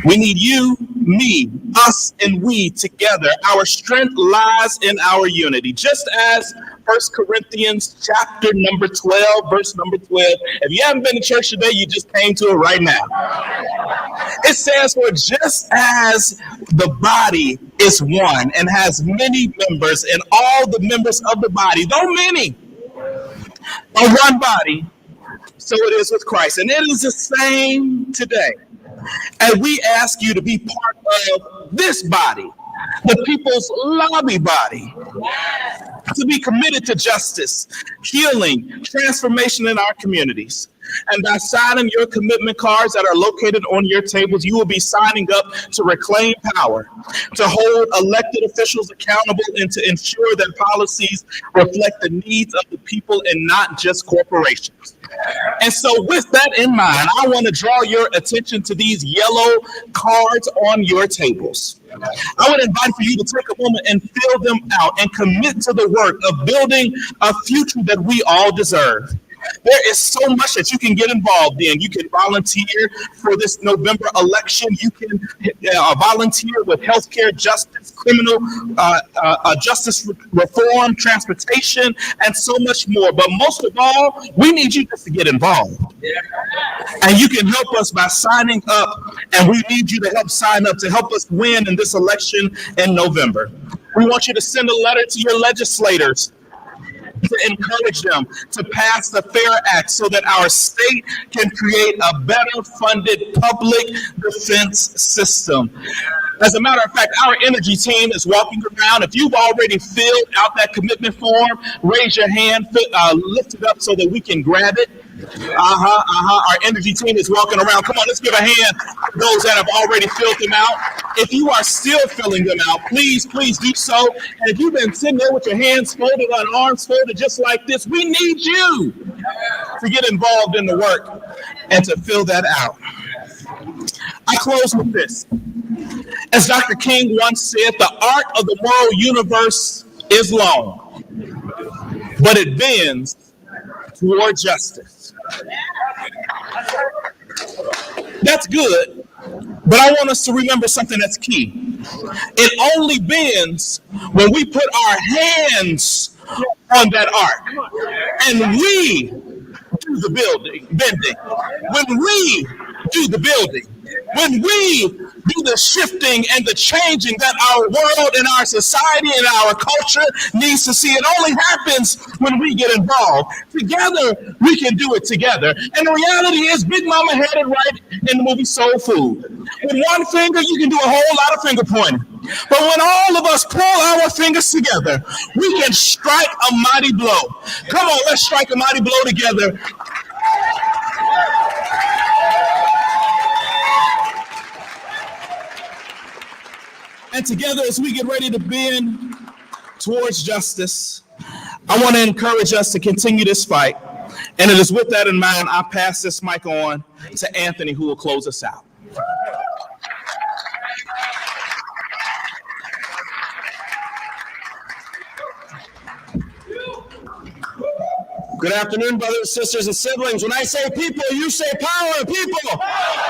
Speaker 15: We need you, me, us, and we together. Our strength lies in our unity. Just as 1 Corinthians chapter number 12, verse number 12. If you haven't been to church today, you just came to it right now. It says, for just as the body is one and has many members, and all the members of the body, though many, are one body, so it is with Christ. And it is the same today. And we ask you to be part of this body, the People's Lobby body, to be committed to justice, healing, transformation in our communities. And by signing your commitment cards that are located on your tables, you will be signing up to reclaim power, to hold elected officials accountable, and to ensure that policies reflect the needs of the people and not just corporations. And so with that in mind, I want to draw your attention to these yellow cards on your tables. I would invite for you to take a moment and fill them out and commit to the work of building a future that we all deserve. There is so much that you can get involved in. You can volunteer for this November election. You can volunteer with healthcare, justice, criminal justice reform, transportation, and so much more. But most of all, we need you just to get involved. And you can help us by signing up, and we need you to help sign up to help us win in this election in November. We want you to send a letter to your legislators to encourage them to pass the FAIR Act so that our state can create a better funded public defense system. As a matter of fact, our energy team is walking around. If you've already filled out that commitment form, raise your hand, lift it up so that we can grab it. Our energy team is walking around. Come on, let's give a hand to those that have already filled them out. If you are still filling them out, please do so. And if you've been sitting there with your hands folded and arms folded just like this, we need you to get involved in the work and to fill that out. I close with this. As Dr. King once said, the arc of the moral universe is long, but it bends toward justice. That's good, but I want us to remember something that's key. It only bends when we put our hands on that arc and we do the bending. When we do the building, when we do the shifting and the changing that our world and our society and our culture needs to see, it only happens when we get involved. Together, we can do it together. And the reality is, Big Mama had it right in the movie Soul Food. With one finger, you can do a whole lot of finger pointing. But when all of us pull our fingers together, we can strike a mighty blow. Come on, let's strike a mighty blow together. And together, as we get ready to bend towards justice, I want to encourage us to continue this fight. And it is with that in mind, I pass this mic on to Anthony, who will close us out.
Speaker 18: Good afternoon, brothers, sisters, and siblings. When I say people, you say power. People,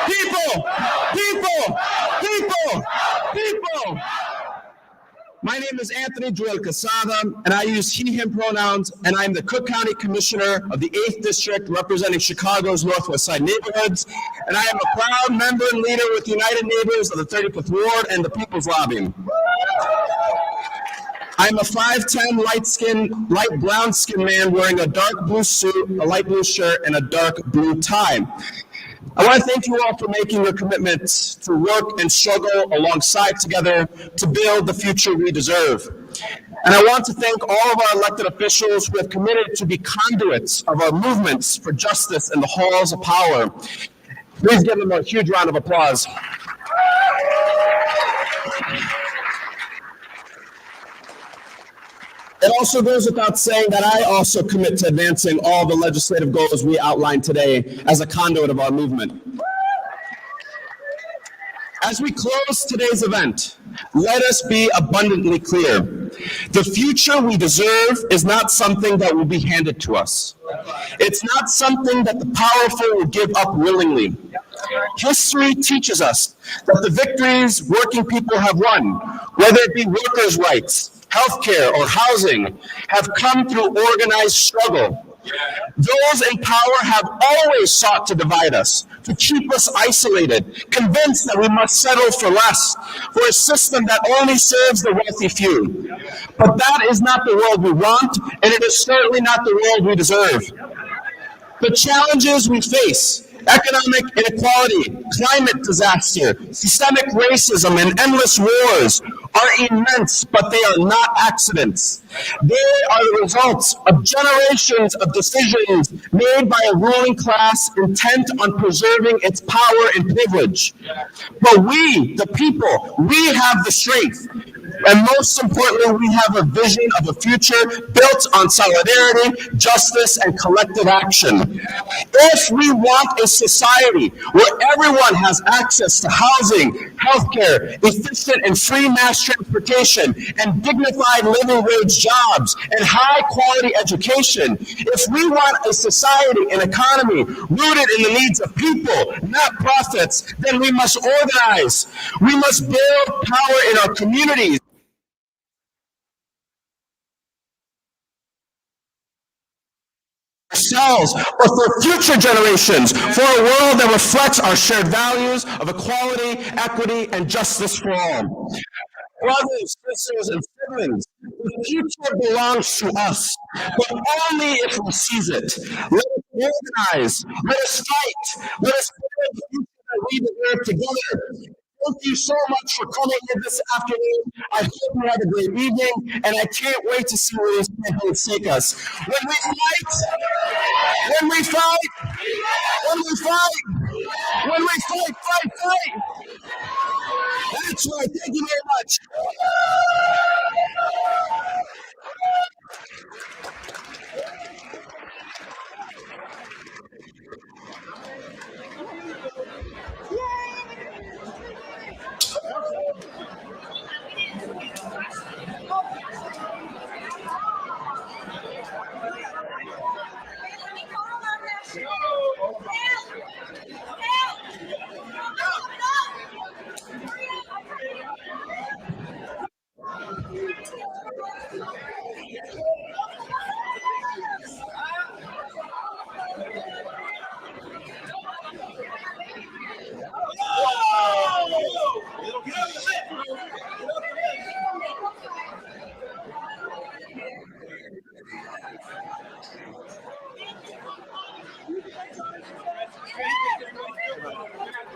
Speaker 18: people, people, people, people. My name is Anthony Joel Casada, and I use he, him pronouns, and I'm the Cook County Commissioner of the 8th District, representing Chicago's Northwest Side neighborhoods, and I am a proud member and leader with the United Neighbors of the 35th Ward and the People's Lobby. I'm a 5'10", light brown skinned man wearing a dark blue suit, a light blue shirt, and a dark blue tie. I want to thank you all for making your commitment to work and struggle alongside together to build the future we deserve. And I want to thank all of our elected officials who have committed to be conduits of our movements for justice in the halls of power. Please give them a huge round of applause. It also goes without saying that I also commit to advancing all the legislative goals we outlined today as a conduit of our movement. As we close today's event, let us be abundantly clear. The future we deserve is not something that will be handed to us. It's not something that the powerful will give up willingly. History teaches us that the victories working people have won, whether it be workers' rights, healthcare, or housing, have come through organized struggle. Those in power have always sought to divide us, to keep us isolated, convinced that we must settle for less, for a system that only serves the wealthy few. But that is not the world we want, and it is certainly not the world we deserve. The challenges we face, economic inequality, climate disaster, systemic racism, and endless wars are immense, but they are not accidents. They are the results of generations of decisions made by a ruling class intent on preserving its power and privilege. But we, the people, we have the strength.
Speaker 8: And most importantly, we have a vision of a future built on solidarity, justice, and collective action. If we want a society where everyone has access to housing, healthcare, efficient and free mass transportation, and dignified living wage jobs, and high-quality education, if we want a society and economy rooted in the needs of people, not profits, then we must organize. We must build power in our communities. Ourselves, but for future generations, for a world that reflects our shared values of equality, equity, and justice for all. Brothers, sisters, and siblings, the future belongs to us, but only if we seize it. Let us organize, let us fight, let us build the future that we deserve together. Thank you so much for coming here this afternoon. I hope you had a great evening, and I can't wait to see where this campaign take us. When we fight, when we fight, when we fight, when we fight, fight, fight. That's right. Thank you very much.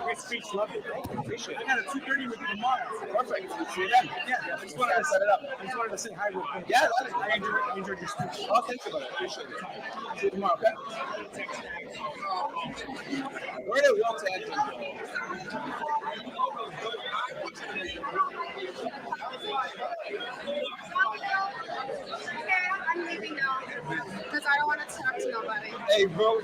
Speaker 21: Great speech, love it. Appreciate it. I got a 2:30 with you tomorrow. Perfect. See you then. Yeah, I just wanted to set it up. I just wanted to say hi real quick. Yeah, I enjoyed your speech. Oh, thanks about it. Appreciate it. See you tomorrow, okay? Where do we all take it?
Speaker 22: I'm leaving now because I don't want to talk to nobody.
Speaker 21: Hey, bro.